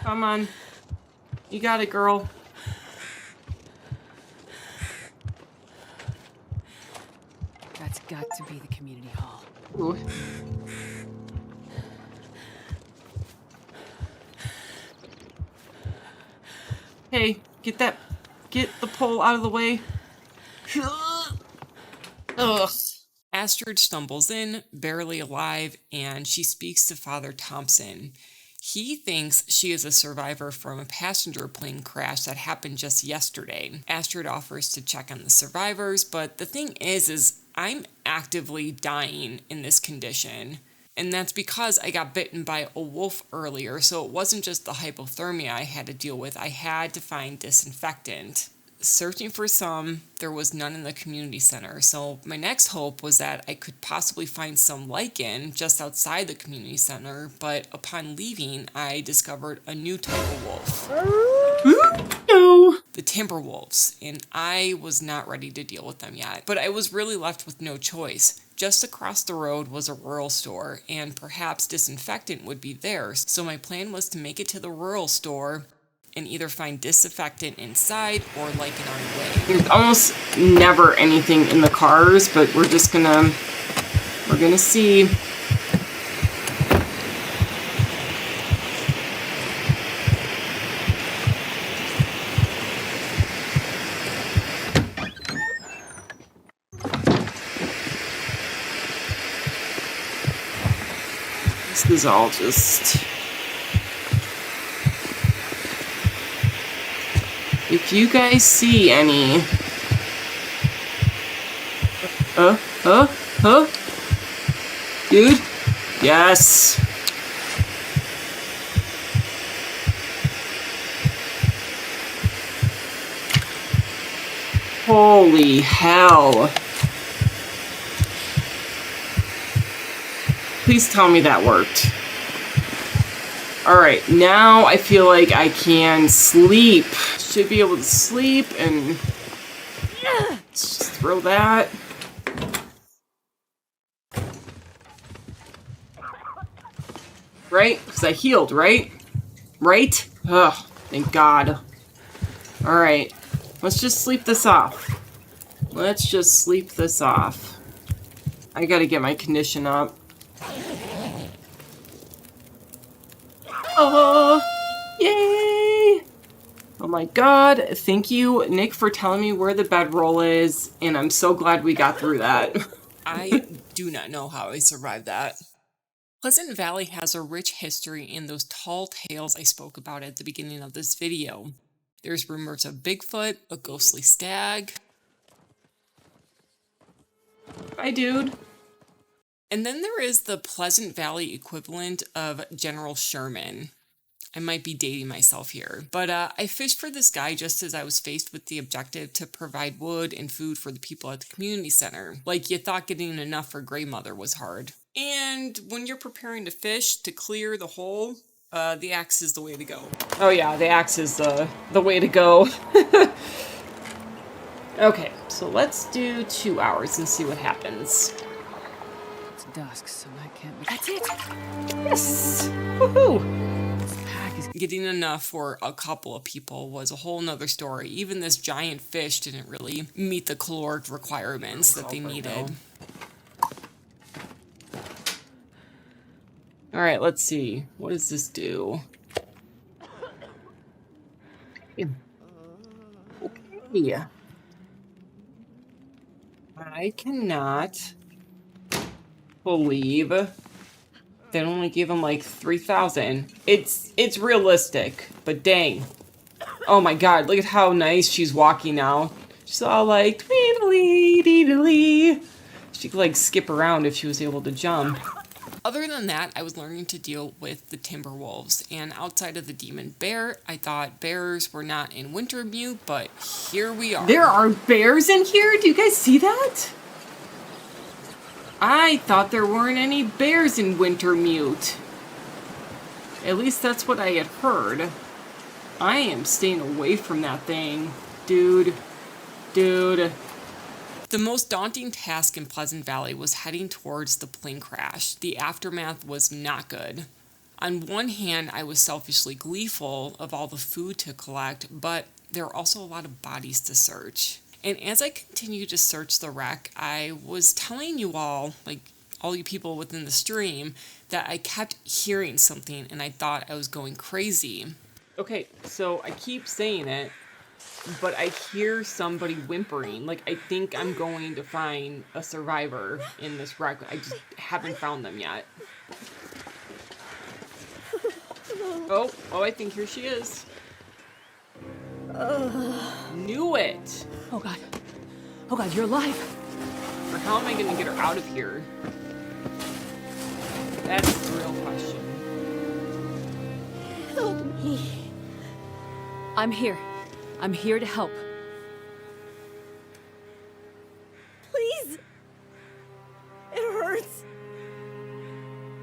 Come on. You got it, girl. got to be the community hall. Ooh. Hey, get the pole out of the way. Ugh. Astrid stumbles in, barely alive, and she speaks to Father Thompson. He thinks she is a survivor from a passenger plane crash that happened just yesterday. Astrid offers to check on the survivors, but the thing is I'm actively dying in this condition. And that's because I got bitten by a wolf earlier, so it wasn't just the hypothermia I had to deal with, I had to find disinfectant. Searching for some, there was none in the community center, so my next hope was that I could possibly find some lichen just outside the community center, but upon leaving, I discovered a new type of wolf. No. The timber wolves, and I was not ready to deal with them yet. But I was really left with no choice. Just across the road was a rural store, and perhaps disinfectant would be there, so my plan was to make it to the rural store and either find disinfectant inside or lichen on the way. There's almost never anything in the cars, but we're gonna see. This is all just... If you guys see any... Dude? Yes! Holy hell. Please tell me that worked. Alright, now I feel like I can sleep. Should be able to sleep and just throw that. Right? Because I healed, right? Right? Ugh, thank God. Alright, let's just sleep this off. Let's just sleep this off. I gotta get my condition up. Oh, yay! Oh my God, thank you, Nick, for telling me where the bedroll is, and I'm so glad we got through that. I do not know how I survived that. Pleasant Valley has a rich history in those tall tales I spoke about at the beginning of this video. There's rumors of Bigfoot, a ghostly stag. Bye, dude. And then there is the Pleasant Valley equivalent of General Sherman. I might be dating myself here, but I fished for this guy just as I was faced with the objective to provide wood and food for the people at the community center. Like, you thought getting enough for Grey Mother was hard. And when you're preparing to fish to clear the hole, the axe is the way to go. Oh yeah, the axe is the way to go. Okay, so let's do 2 hours and see what happens. It's dusk, so that can't be... That's it! Yes! Woohoo! Getting enough for a couple of people was a whole nother story. Even this giant fish didn't really meet the caloric requirements that they needed. Alright, let's see. What does this do? Okay. I cannot believe they only gave him like 3,000. It's realistic, but dang. Oh my God, look at how nice she's walking now. She's all like, tweedly, deedly. She could like skip around if she was able to jump. Other than that, I was learning to deal with the timber wolves, and outside of the demon bear, I thought bears were not in Wintermute, but here we are. There are bears in here? Do you guys see that? I thought there weren't any bears in Wintermute. At least that's what I had heard. I am staying away from that thing. Dude. The most daunting task in Pleasant Valley was heading towards the plane crash. The aftermath was not good. On one hand, I was selfishly gleeful of all the food to collect, but there are also a lot of bodies to search. And as I continued to search the wreck, I was telling you all, like all you people within the stream, that I kept hearing something and I thought I was going crazy. Okay, so I keep saying it, but I hear somebody whimpering. Like, I think I'm going to find a survivor in this wreck. I just haven't found them yet. Oh, I think here she is. Knew it! Oh god, you're alive. Or how am I gonna get her out of here? That's the real question. Help me. I'm here. I'm here to help. Please. It hurts.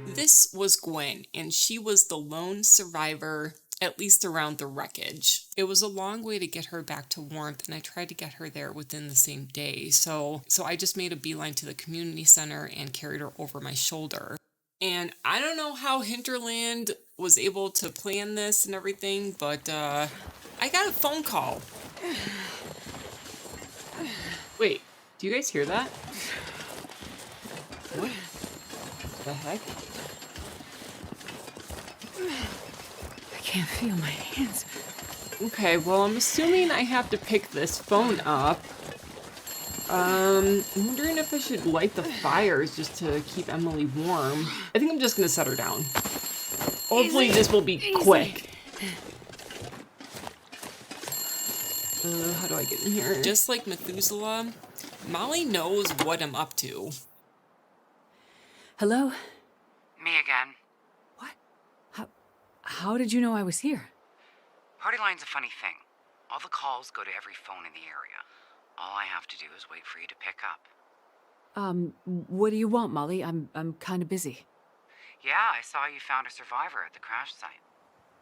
This was Gwen, and she was the lone survivor, at least around the wreckage. It was a long way to get her back to warmth, and I tried to get her there within the same day. So I just made a beeline to the community center and carried her over my shoulder. And I don't know how Hinterland was able to plan this and everything, but I got a phone call. Wait, do you guys hear that? What the heck? I can't feel my hands. Okay, well, I'm assuming I have to pick this phone up. I'm wondering if I should light the fires just to keep Emily warm. I think I'm just gonna set her down. Hopefully this will be quick. How do I get in here? Just like Methuselah, Molly knows what I'm up to. Hello? Me again. What? How did you know I was here? Party line's a funny thing. All the calls go to every phone in the area. All I have to do is wait for you to pick up. What do you want, Molly? I'm kind of busy. Yeah, I saw you found a survivor at the crash site.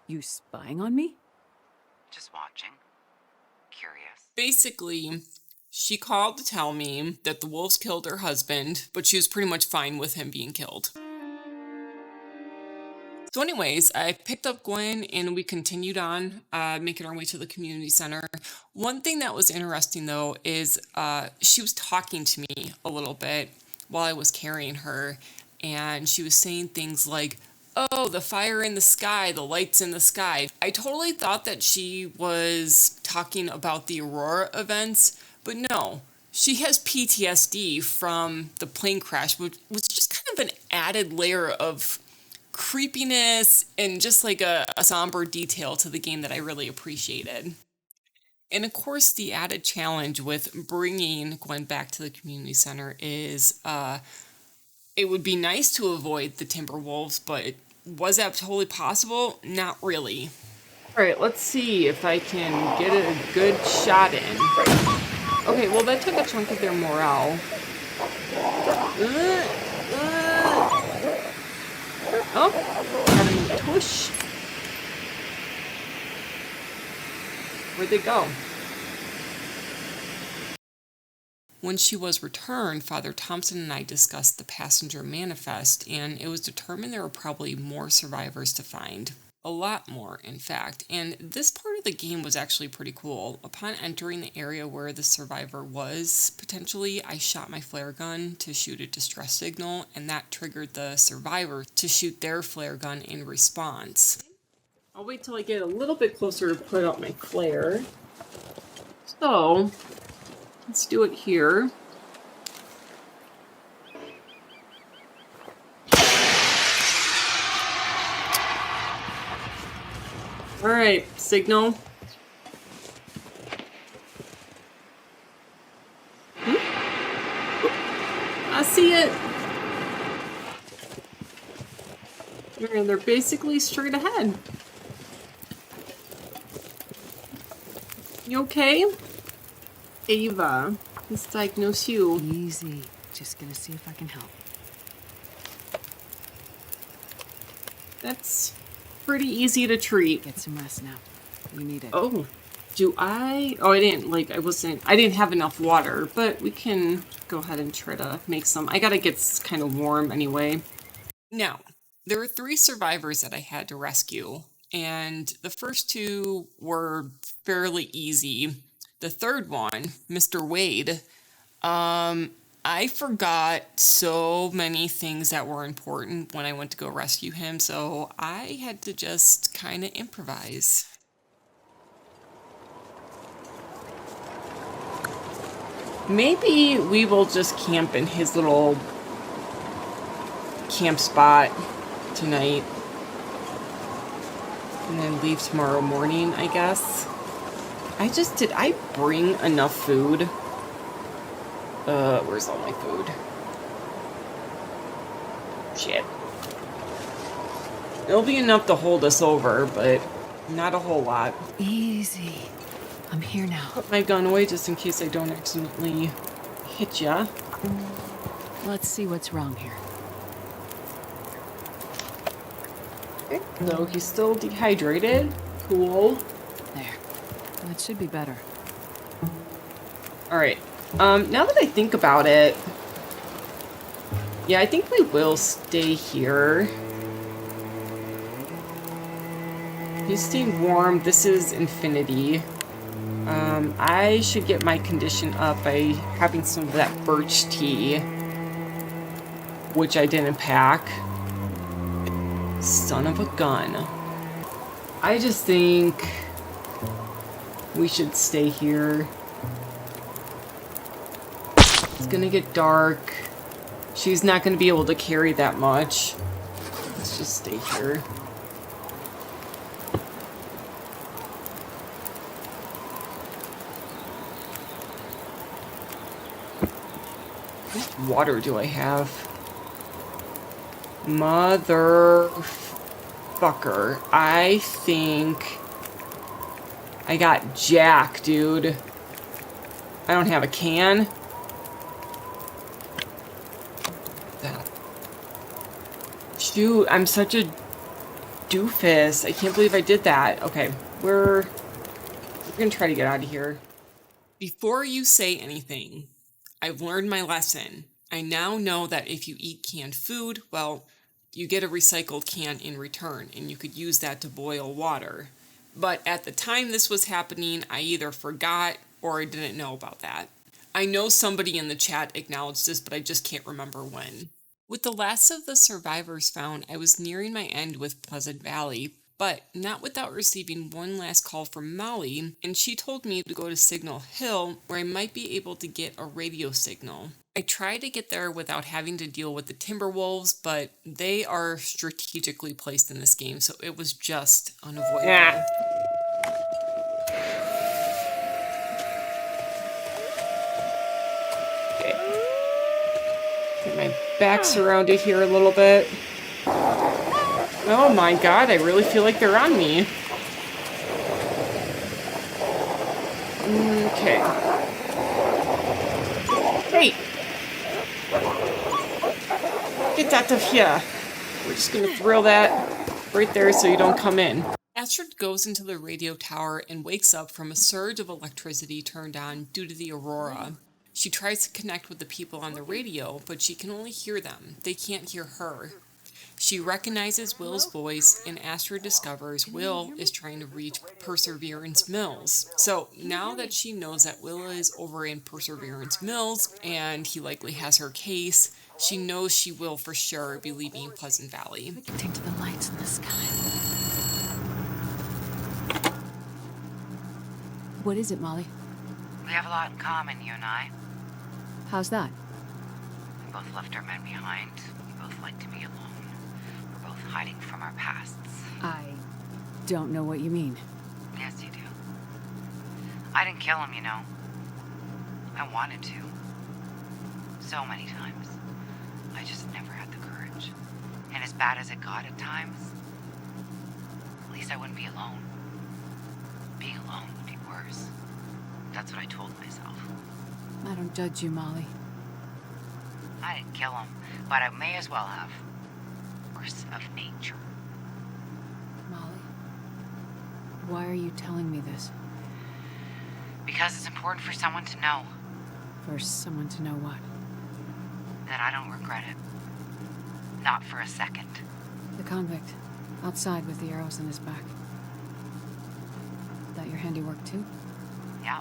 You spying on me? Just watching. Curious. Basically, she called to tell me that the wolves killed her husband, but she was pretty much fine with him being killed. So anyways, I picked up Gwen and we continued on, making our way to the community center. One thing that was interesting though is she was talking to me a little bit while I was carrying her, and she was saying things like, "Oh, the fire in the sky, the lights in the sky." I totally thought that she was talking about the Aurora events, but no. She has PTSD from the plane crash, which was just kind of an added layer of creepiness and just like a somber detail to the game that I really appreciated. And of course, the added challenge with bringing Gwen back to the community center is it would be nice to avoid the Timberwolves, but was that totally possible? Not really. All right, let's see if I can get a good shot in. Okay, well, that took a chunk of their morale. Oh, got him in the tush. Where'd they go? When she was returned, Father Thompson and I discussed the passenger manifest, and it was determined there were probably more survivors to find. A lot more, in fact. And this part of the game was actually pretty cool. Upon entering the area where the survivor was, potentially, I shot my flare gun to shoot a distress signal, and that triggered the survivor to shoot their flare gun in response. I'll wait till I get a little bit closer to put out my flare. So, let's do it here. Alright, signal. I see it! And they're basically straight ahead. You okay? Ava, let's diagnose you. Easy. Just gonna see if I can help. That's pretty easy to treat. Get some rest now. You need it. Oh, do I? Oh, I didn't have enough water, but we can go ahead and try to make some. I gotta get kind of warm anyway. Now, there were 3 survivors that I had to rescue, and the first 2 were fairly easy. The third one, Mr. Wade, I forgot so many things that were important when I went to go rescue him, so I had to just kind of improvise. Maybe we will just camp in his little camp spot tonight. And then leave tomorrow morning, I guess. Did I bring enough food? Where's all my food? Shit. It'll be enough to hold us over, but not a whole lot. Easy. I'm here now. Put my gun away just in case I don't accidentally hit ya. Let's see what's wrong here. Okay, so he's still dehydrated. Cool. There. That should be better. Alright. Now that I think about it, yeah, I think we will stay here. He's staying warm. This is infinity. I should get my condition up by having some of that birch tea, which I didn't pack. Son of a gun. I just think we should stay here. It's gonna get dark. She's not gonna be able to carry that much. Let's just stay here. What water do I have? Motherfucker. I think I got Jack, dude. I don't have a can. That. Shoot, I'm such a doofus. I can't believe I did that. Okay, we're gonna try to get out of here. Before you say anything, I've learned my lesson. I now know that if you eat canned food, well, you get a recycled can in return, and you could use that to boil water. But at the time this was happening, I either forgot or I didn't know about that. I know somebody in the chat acknowledged this, but I just can't remember when. With the last of the survivors found, I was nearing my end with Pleasant Valley, but not without receiving one last call from Molly, and she told me to go to Signal Hill, where I might be able to get a radio signal. I tried to get there without having to deal with the Timberwolves, but they are strategically placed in this game, so it was just unavoidable. Yeah. Okay. Get my back surrounded here a little bit. Oh my god, I really feel like they're on me. Okay. Hey! Get out of here. We're just gonna throw that right there so you don't come in. Astrid goes into the radio tower and wakes up from a surge of electricity turned on due to the aurora. She tries to connect with the people on the radio, but she can only hear them. They can't hear her. She recognizes Will's voice, and Astrid discovers Will is trying to reach Perseverance Mills. So now that she knows that Will is over in Perseverance Mills, and he likely has her case, she knows she will for sure be leaving Pleasant Valley. Connecting to the lights in the sky. What is it, Molly? We have a lot in common, you and I. How's that? We both left our men behind. We both like to be alone. We're both hiding from our pasts. I don't know what you mean. Yes, you do. I didn't kill him, you know. I wanted to. So many times. I just never had the courage. And as bad as it got at times, at least I wouldn't be alone. Being alone would be worse. That's what I told myself. I don't judge you, Molly. I didn't kill him, but I may as well have. Force of nature. Molly, why are you telling me this? Because it's important for someone to know. For someone to know what? That I don't regret it. Not for a second. The convict, outside with the arrows in his back. That your handiwork too? Yeah.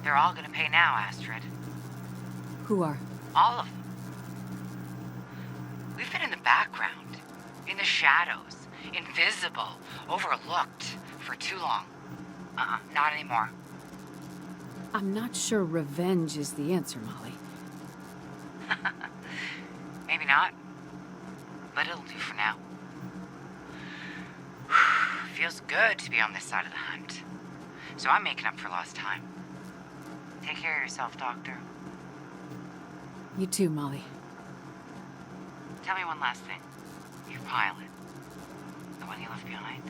They're all gonna pay now, Astrid. Who are? All of them. We've been in the background, in the shadows, invisible, overlooked for too long. Not anymore. I'm not sure revenge is the answer, Molly. Maybe not, but it'll do for now. Feels good to be on this side of the hunt. So I'm making up for lost time. Take care of yourself, Doctor. You too, Molly. Tell me one last thing. Your pilot. The one you left behind.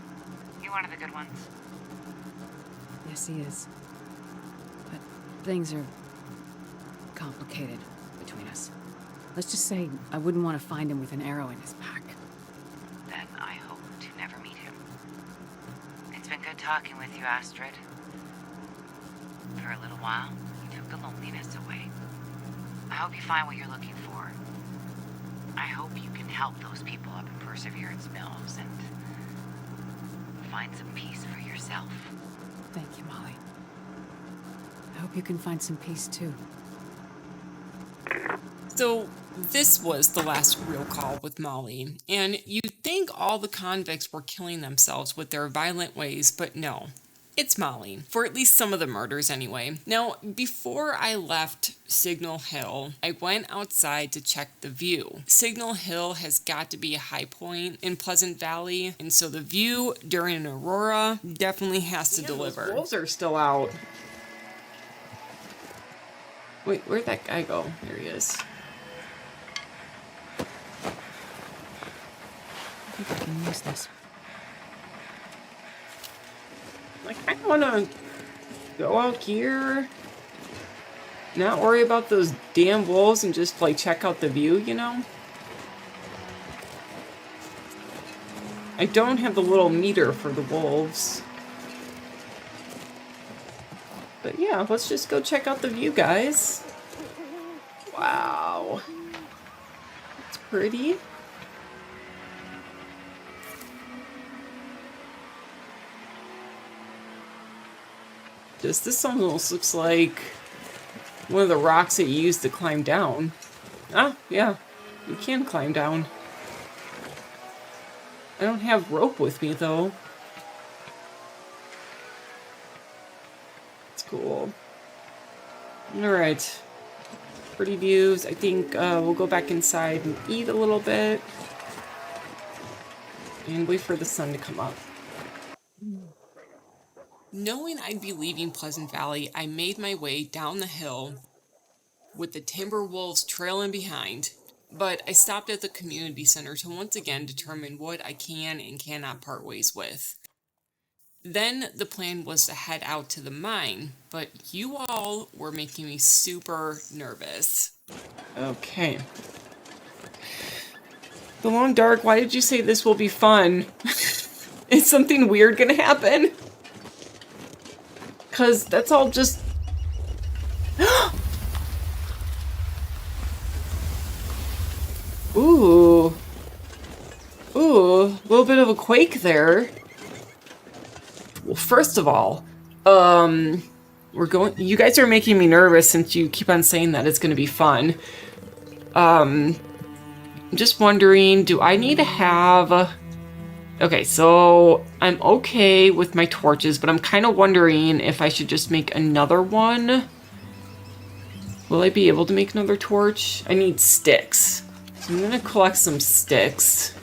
You one of the good ones? Yes, he is. But things are complicated between us. Let's just say I wouldn't want to find him with an arrow in his back. Then I hope to never meet him. It's been good talking with you, Astrid. For a little while, you took the loneliness away. I hope you find what you're looking for. I hope you can help those people up in Perseverance Mills and find some peace for yourself. Thank you, Molly. I hope you can find some peace too. So this was the last real call with Molly, and you'd think all the convicts were killing themselves with their violent ways, but no. It's Molly, for at least some of the murders anyway. Now, before I left Signal Hill, I went outside to check the view. Signal Hill has got to be a high point in Pleasant Valley, and so the view during an aurora definitely has to deliver. Those wolves are still out. Wait, where'd that guy go? There he is. I think I can use this. Like, I don't want to go out here, not worry about those damn wolves, and just, like, check out the view, you know? I don't have the little meter for the wolves. But yeah, let's just go check out the view, guys. Wow. It's pretty. This almost looks like one of the rocks that you used to climb down. Ah, yeah, you can climb down. I don't have rope with me, though. It's cool. Alright. Pretty views. I think we'll go back inside and eat a little bit. And wait for the sun to come up. Knowing I'd be leaving Pleasant Valley, I made my way down the hill with the timber wolves trailing behind. But I stopped at the community center to once again determine what I can and cannot part ways with. Then the plan was to head out to the mine, but you all were making me super nervous. Okay. The Long Dark, why did you say this will be fun? Is something weird gonna happen? Because that's all just... Ooh. Ooh, a little bit of a quake there. Well, first of all, you guys are making me nervous since you keep on saying that it's going to be fun. I'm just wondering, do I need to have... Okay, so I'm okay with my torches, but I'm kind of wondering if I should just make another one. Will I be able to make another torch? I need sticks. So I'm going to collect some sticks.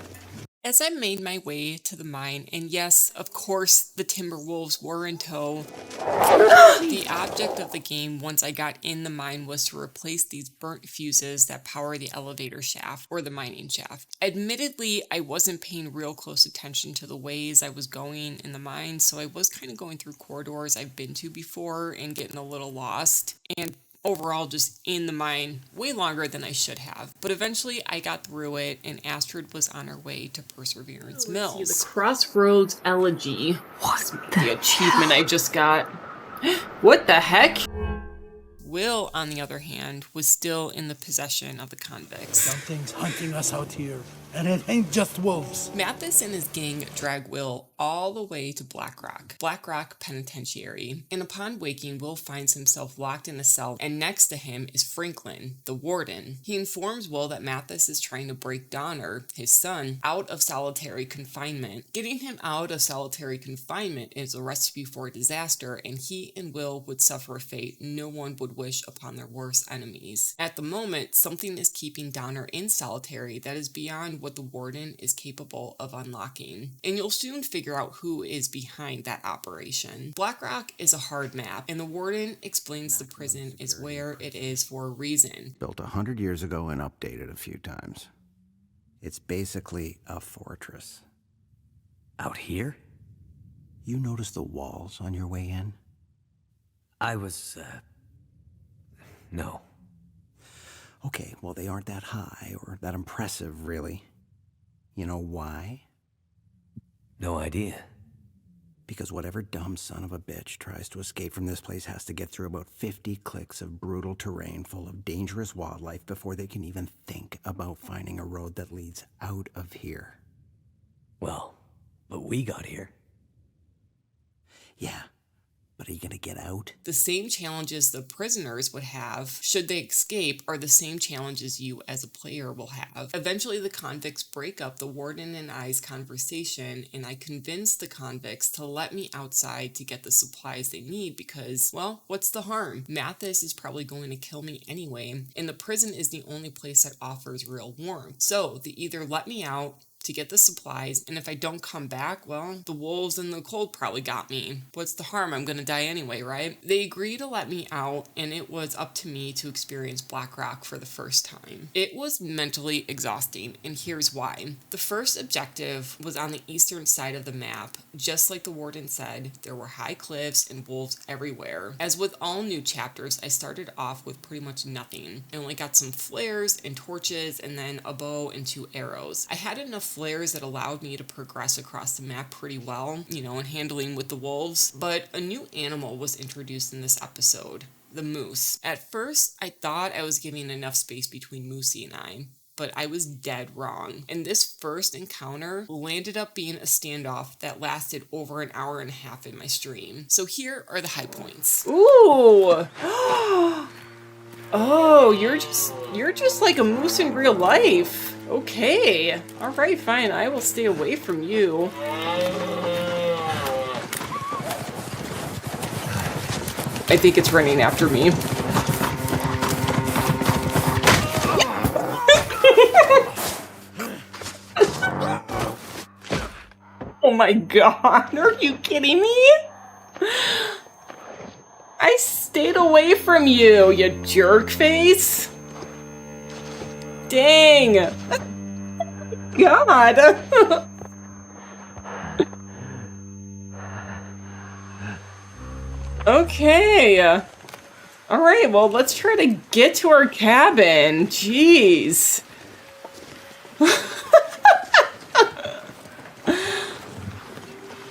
As I made my way to the mine, and yes, of course, the timber wolves were in tow, the object of the game once I got in the mine was to replace these burnt fuses that power the elevator shaft, or the mining shaft. Admittedly, I wasn't paying real close attention to the ways I was going in the mine, so I was kind of going through corridors I've been to before and getting a little lost, and overall just in the mine way longer than I should have. But eventually I got through it, and Astrid was on her way to Perseverance Mills. The Crossroads Elegy. What's the achievement I just got? What the heck? Will, on the other hand, was still in the possession of the convicts. Something's hunting us out here, and it ain't just wolves. Mathis and his gang drag Will all the way to Black Rock Penitentiary. And upon waking, Will finds himself locked in a cell, and next to him is Franklin, the warden. He informs Will that Mathis is trying to break Donner, his son, out of solitary confinement. Getting him out of solitary confinement is a recipe for disaster, and he and Will would suffer a fate no one would wish upon their worst enemies. At the moment, something is keeping Donner in solitary that is beyond what the warden is capable of unlocking, and you'll soon figure out who is behind that operation. Black Rock is a hard map, and the warden explains the prison is where it is for a reason. Built 100 years ago and updated a few times. It's basically a fortress. Out here? You noticed the walls on your way in? No. Okay, well, they aren't that high or that impressive, really. You know why? No idea. Because whatever dumb son of a bitch tries to escape from this place has to get through about 50 clicks of brutal terrain full of dangerous wildlife before they can even think about finding a road that leads out of here. Well, but we got here. Yeah. But are you gonna get out? The same challenges the prisoners would have should they escape are the same challenges you as a player will have. Eventually the convicts break up the warden and I's conversation, and I convince the convicts to let me outside to get the supplies they need because, well, what's the harm? Mathis is probably going to kill me anyway, and the prison is the only place that offers real warmth. So they either let me out to get the supplies, and if I don't come back, well, the wolves and the cold probably got me. What's the harm? I'm gonna die anyway, right? They agreed to let me out, and it was up to me to experience Black Rock for the first time. It was mentally exhausting, and here's why. The first objective was on the eastern side of the map. Just like the warden said, there were high cliffs and wolves everywhere. As with all new chapters, I started off with pretty much nothing. I only got some flares and torches, and then a bow and 2 arrows. I had enough flares that allowed me to progress across the map pretty well, in handling with the wolves, but a new animal was introduced in this episode, the moose. At first, I thought I was giving enough space between Moosey and I, but I was dead wrong. And this first encounter landed up being a standoff that lasted over an hour and a half in my stream. So here are the high points. Ooh! Oh, you're just like a moose in real life. Okay. Alright, fine. I will stay away from you. I think it's running after me. Oh my god, are you kidding me? I stayed away from you, you jerk face. Dang. God. Okay. Alright, well, let's try to get to our cabin. Jeez.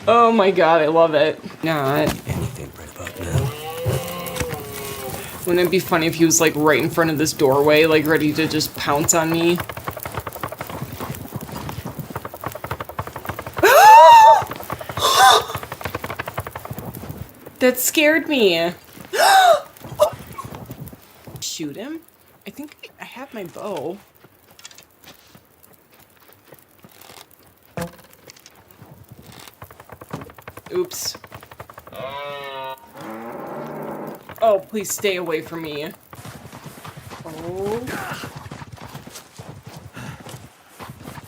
Oh my god, I love it. Not. Anything right about now. Wouldn't it be funny if he was like right in front of this doorway, like ready to just pounce on me? That scared me. Shoot him? I think I have my bow. Oops. Oh, please stay away from me. Oh.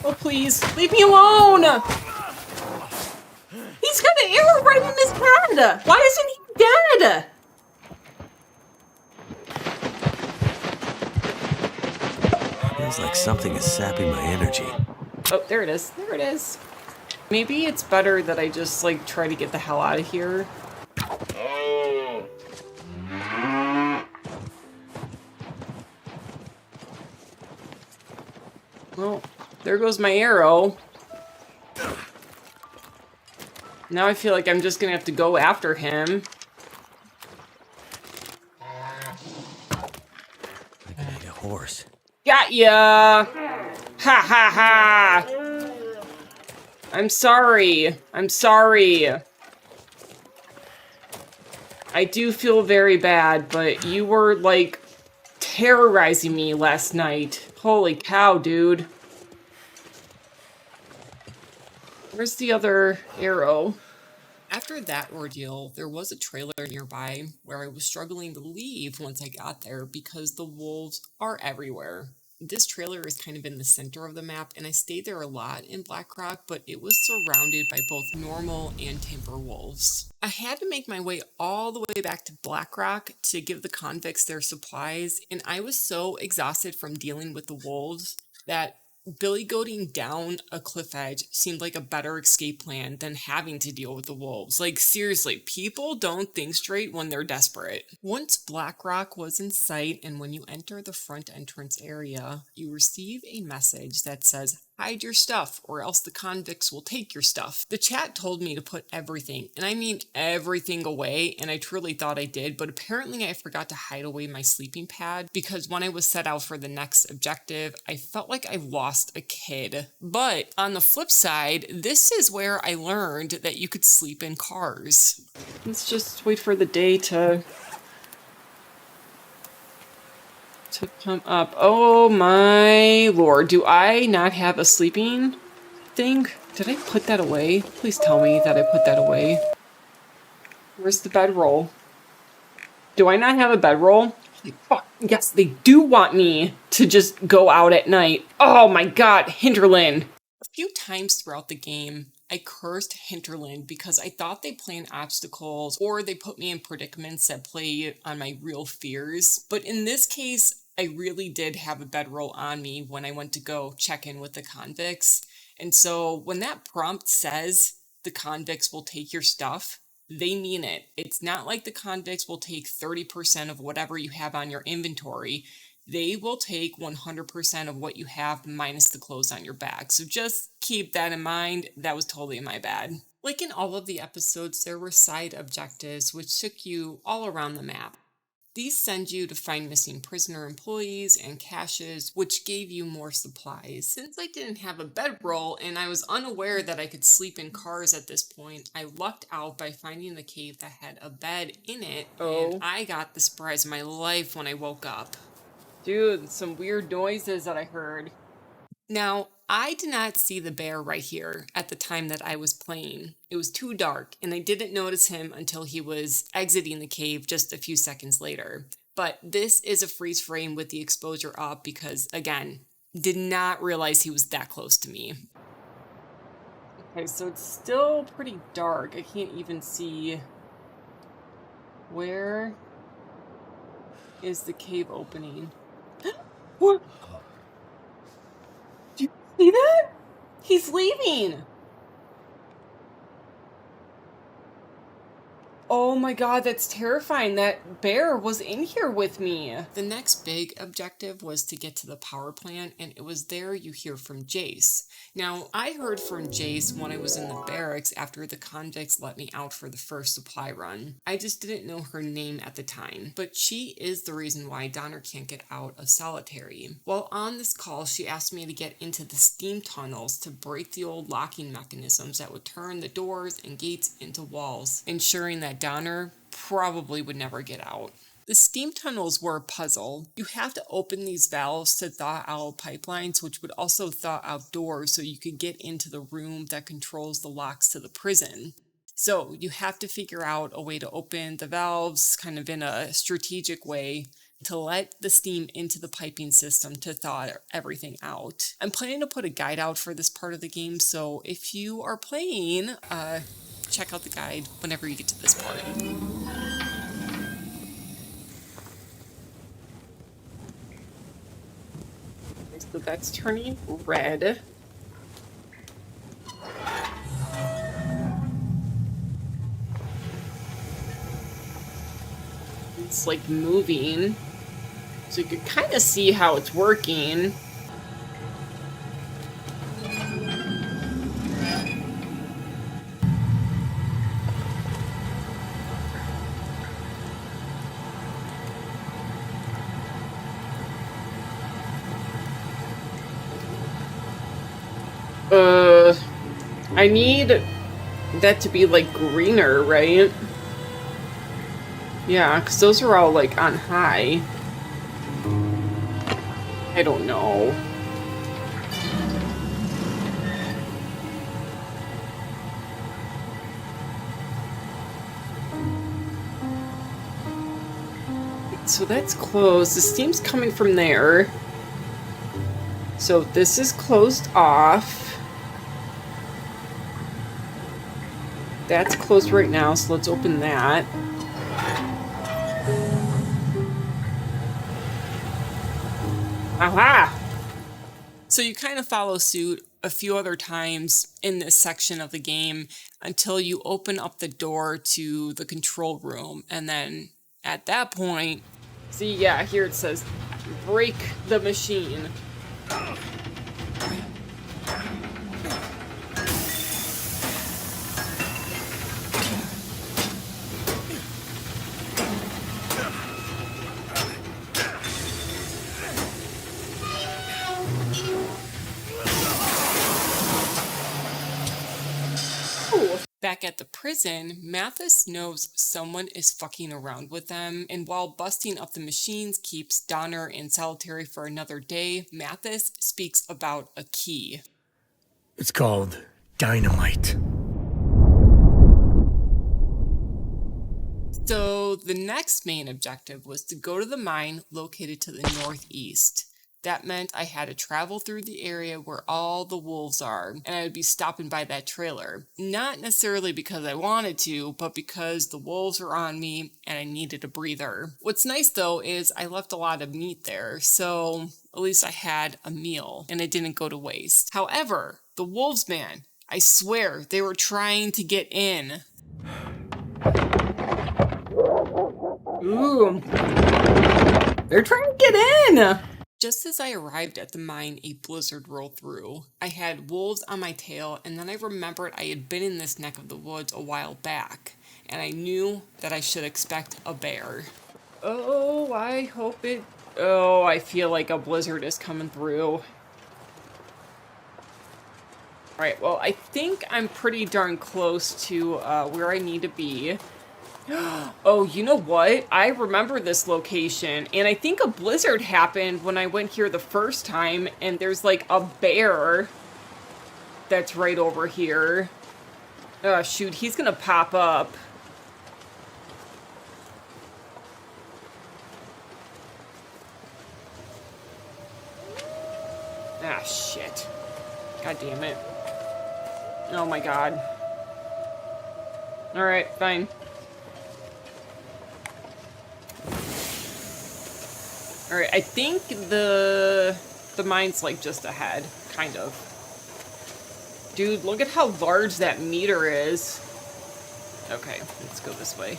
Oh, please, leave me alone! He's got an arrow right in his head! Why isn't he dead? Feels like something is sapping my energy. Oh, there it is. There it is. Maybe it's better that I just, like, try to get the hell out of here. Well, there goes my arrow. Now I feel like I'm just gonna have to go after him. I can need a horse. Got ya! Ha ha ha! I'm sorry. I'm sorry. I do feel very bad, but you were, like, terrorizing me last night. Holy cow, dude. Where's the other arrow? After that ordeal, there was a trailer nearby where I was struggling to leave once I got there because the wolves are everywhere. This trailer is kind of in the center of the map, and I stayed there a lot in Black Rock, but it was surrounded by both normal and timber wolves. I had to make my way all the way back to Black Rock to give the convicts their supplies, and I was so exhausted from dealing with the wolves that billy goating down a cliff edge seemed like a better escape plan than having to deal with the wolves. Like, seriously, people don't think straight when they're desperate. Once Black Rock was in sight, and when you enter the front entrance area, you receive a message that says, "Hide your stuff, or else the convicts will take your stuff." The chat told me to put everything, and I mean everything away, and I truly thought I did, but apparently I forgot to hide away my sleeping pad, because when I was set out for the next objective, I felt like I lost a kid. But on the flip side, this is where I learned that you could sleep in cars. Let's just wait for the day to come up. Oh my lord, do I not have a sleeping thing? Did I put that away? Please tell me that I put that away. Where's the bedroll? Do I not have a bedroll? Holy fuck, yes, they do want me to just go out at night. Oh my god, Hinterland. A few times throughout the game, I cursed Hinterland because I thought they planned obstacles or they put me in predicaments that play on my real fears. But in this case, I really did have a bedroll on me when I went to go check in with the convicts. And so when that prompt says the convicts will take your stuff, they mean it. It's not like the convicts will take 30% of whatever you have on your inventory. They will take 100% of what you have minus the clothes on your back. So just keep that in mind. That was totally my bad. Like in all of the episodes, there were side objectives which took you all around the map. These send you to find missing prisoner employees and caches, which gave you more supplies. Since I didn't have a bedroll and I was unaware that I could sleep in cars at this point, I lucked out by finding the cave that had a bed in it, and I got the surprise of my life when I woke up. Dude, some weird noises that I heard. Now, I did not see the bear right here at the time that I was playing. It was too dark, and I didn't notice him until he was exiting the cave just a few seconds later. But this is a freeze frame with the exposure up because, again, did not realize he was that close to me. Okay, so it's still pretty dark. I can't even see... Where is the cave opening? What? Do you see that? He's leaving! Oh my god, that's terrifying. That bear was in here with me. The next big objective was to get to the power plant, and it was there you hear from Jace. Now, I heard from Jace when I was in the barracks after the convicts let me out for the first supply run. I just didn't know her name at the time, but she is the reason why Donner can't get out of solitary. While on this call, she asked me to get into the steam tunnels to break the old locking mechanisms that would turn the doors and gates into walls, ensuring that Donner probably would never get out. The steam tunnels were a puzzle. You have to open these valves to thaw out pipelines, which would also thaw out doors so you could get into the room that controls the locks to the prison. So you have to figure out a way to open the valves kind of in a strategic way to let the steam into the piping system to thaw everything out. I'm planning to put a guide out for this part of the game, so if you are playing, check out the guide whenever you get to this part. So that's turning red. It's like moving. So you can kind of see how it's working. I need that to be, like, greener, right? Yeah, because those are all, like, on high. I don't know. So that's closed. The steam's coming from there. So this is closed off. That's closed right now, so let's open that. Aha! So you kind of follow suit a few other times in this section of the game until you open up the door to the control room. And then at that point, see, yeah, here it says, break the machine. back at the prison, Mathis knows someone is fucking around with them, and while busting up the machines keeps Donner in solitary for another day, Mathis speaks about a key. It's called dynamite. So the next main objective was to go to the mine located to the northeast. That meant I had to travel through the area where all the wolves are, and I would be stopping by that trailer. Not necessarily because I wanted to, but because the wolves were on me and I needed a breather. What's nice though is I left a lot of meat there, so at least I had a meal and it didn't go to waste. However, the wolves, man, I swear they were trying to get in. Ooh. They're trying to get in! Just as I arrived at the mine, a blizzard rolled through. I had wolves on my tail, and then I remembered I had been in this neck of the woods a while back, and I knew that I should expect a bear. Oh, I hope it... Oh, I feel like a blizzard is coming through. Alright, well, I think I'm pretty darn close to where I need to be. Oh, you know what? I remember this location, and I think a blizzard happened when I went here the first time, and there's like a bear that's right over here. Oh, shoot, he's gonna pop up. Ah, shit. God damn it. Oh my god. Alright, fine. Alright, I think the mine's like just ahead, kind of. Dude, look at how large that meter is. Okay, let's go this way.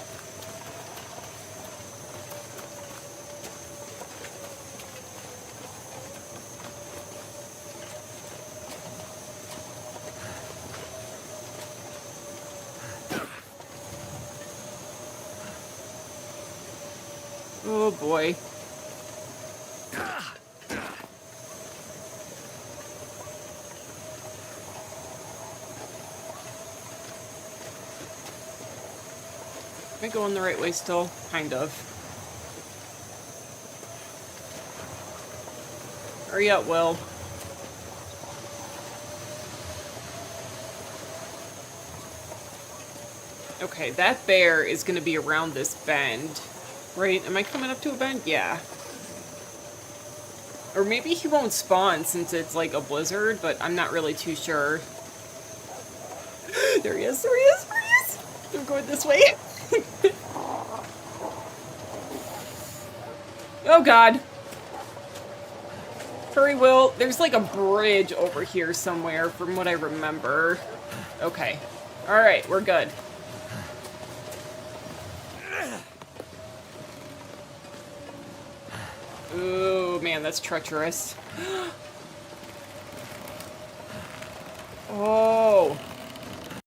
Oh boy. Am I going the right way still? Kind of. Hurry up, Will. Okay, that bear is gonna be around this bend. Right? Am I coming up to a bend? Yeah. Or maybe he won't spawn since it's like a blizzard, but I'm not really too sure. There he is, there he is, there he is! I'm going this way. Oh god. Hurry, Will. There's like a bridge over here somewhere from what I remember. Okay. Alright, we're good. Ooh, man, that's treacherous. Oh.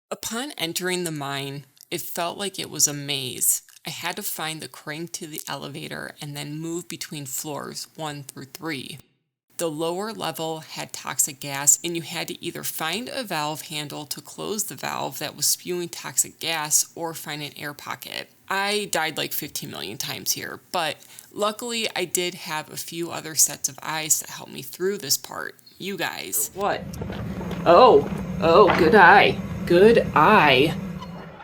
Upon entering the mine, it felt like it was a maze. I had to find the crank to the elevator and then move between floors 1 through 3. The lower level had toxic gas, and you had to either find a valve handle to close the valve that was spewing toxic gas or find an air pocket. I died like 15 million times here, but luckily I did have a few other sets of eyes that helped me through this part. You guys. What? Oh, good eye. Good eye.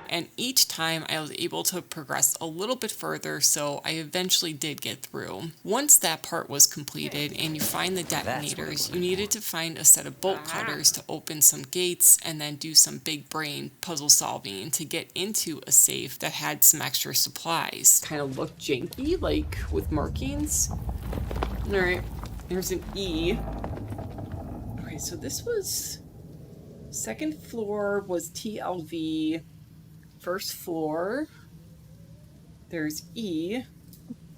And each time I was able to progress a little bit further, so I eventually did get through. Once that part was completed and you find the detonators, you needed to find a set of bolt cutters to open some gates and then do some big brain puzzle solving to get into a safe that had some extra supplies. Kind of looked janky, like with markings. Alright, there's an E. Okay, so this was... Second floor was TLV. First floor, there's E.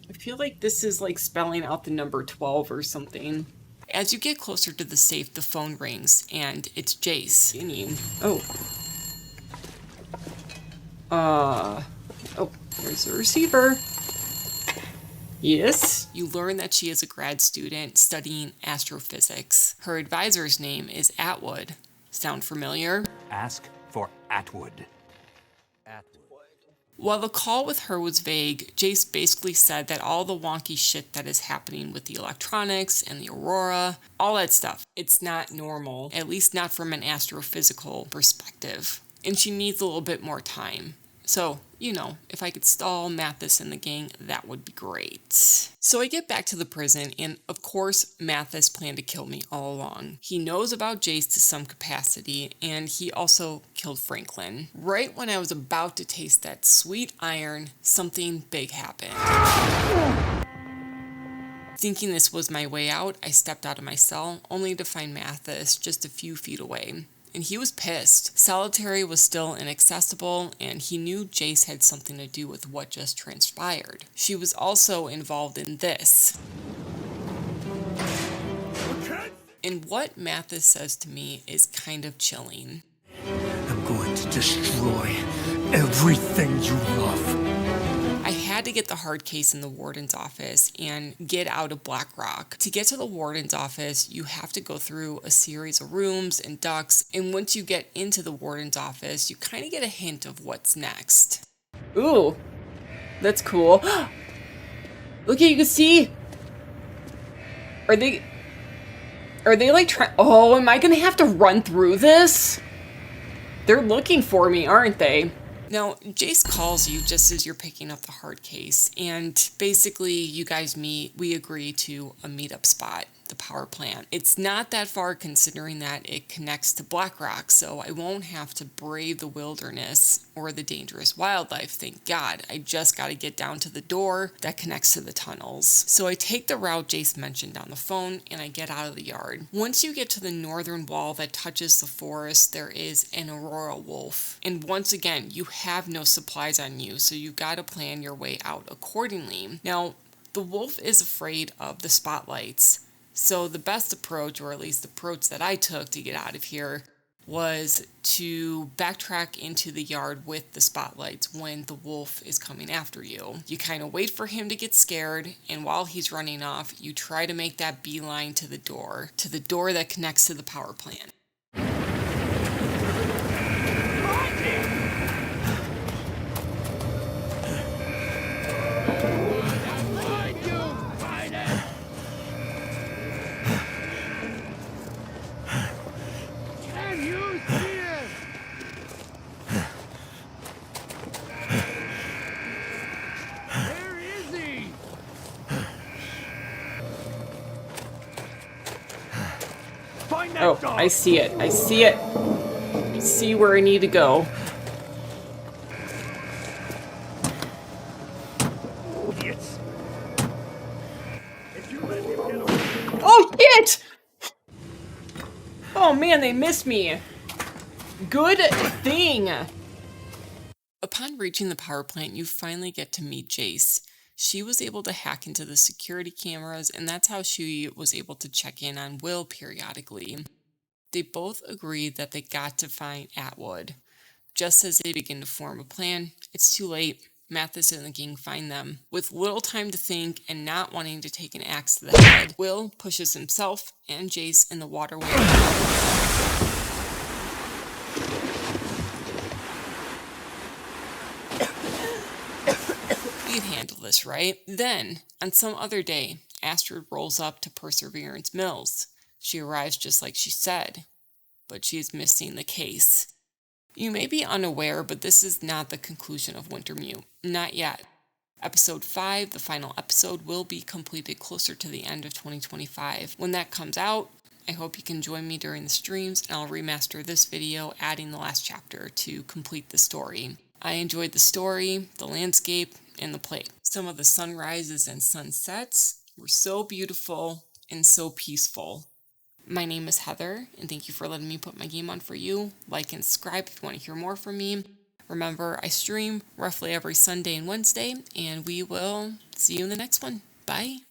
I feel like this is like spelling out the number 12 or something. As you get closer to the safe, the phone rings, and it's Jace. Oh, there's the receiver. Yes? You learn that she is a grad student studying astrophysics. Her advisor's name is Atwood. Sound familiar? Ask for Atwood. While the call with her was vague, Jace basically said that all the wonky shit that is happening with the electronics and the aurora, all that stuff, it's not normal, at least not from an astrophysical perspective. And she needs a little bit more time. So, you know, if I could stall Mathis and the gang, that would be great. So I get back to the prison, and of course, Mathis planned to kill me all along. He knows about Jace to some capacity, and he also killed Franklin. Right when I was about to taste that sweet iron, something big happened. Thinking this was my way out, I stepped out of my cell, only to find Mathis just a few feet away. And he was pissed. Solitary was still inaccessible, and he knew Jace had something to do with what just transpired. She was also involved in this. And what Mathis says to me is kind of chilling. I'm going to destroy everything you love. I had to get the hard case in the warden's office and get out of Black Rock. To get to the warden's office, you have to go through a series of rooms and ducts, and once you get into the warden's office, you kind of get a hint of what's next. Ooh, that's cool. Look, you can see. Are they like trying? Oh, am I gonna have to run through this? They're looking for me, aren't they? Now, Jace calls you just as you're picking up the hard case, and basically you guys meet, we agree to a meetup spot, the power plant. It's not that far considering that it connects to Black Rock, so I won't have to brave the wilderness or the dangerous wildlife, thank God. I just gotta get down to the door that connects to the tunnels. So I take the route Jace mentioned on the phone, and I get out of the yard. Once you get to the northern wall that touches the forest, there is an aurora wolf. And once again, you have no supplies on you, so you've got to plan your way out accordingly. Now, the wolf is afraid of the spotlights, so the best approach, or at least the approach that I took to get out of here, was to backtrack into the yard with the spotlights when the wolf is coming after you. You kind of wait for him to get scared, and while he's running off, you try to make that beeline to the door that connects to the power plant. Oh, I see it. I see it. I see where I need to go. Oh, shit! Oh, man, they missed me. Good thing. Upon reaching the power plant, you finally get to meet Jace. She was able to hack into the security cameras, and that's how she was able to check in on Will periodically. They both agreed that they got to find Atwood. Just as they begin to form a plan, it's too late. Mathis and the gang find them. With little time to think and not wanting to take an axe to the head, Will pushes himself and Jace in the waterway. We can handle this, right? Then, on some other day, Astrid rolls up to Perseverance Mills. She arrives just like she said, but she is missing the case. You may be unaware, but this is not the conclusion of Wintermute. Not yet. Episode 5, the final episode, will be completed closer to the end of 2025. When that comes out, I hope you can join me during the streams, and I'll remaster this video, adding the last chapter to complete the story. I enjoyed the story, the landscape, and the play. Some of the sunrises and sunsets were so beautiful and so peaceful. My name is Heather, and thank you for letting me put my game on for you. Like and subscribe if you want to hear more from me. Remember, I stream roughly every Sunday and Wednesday, and we will see you in the next one. Bye.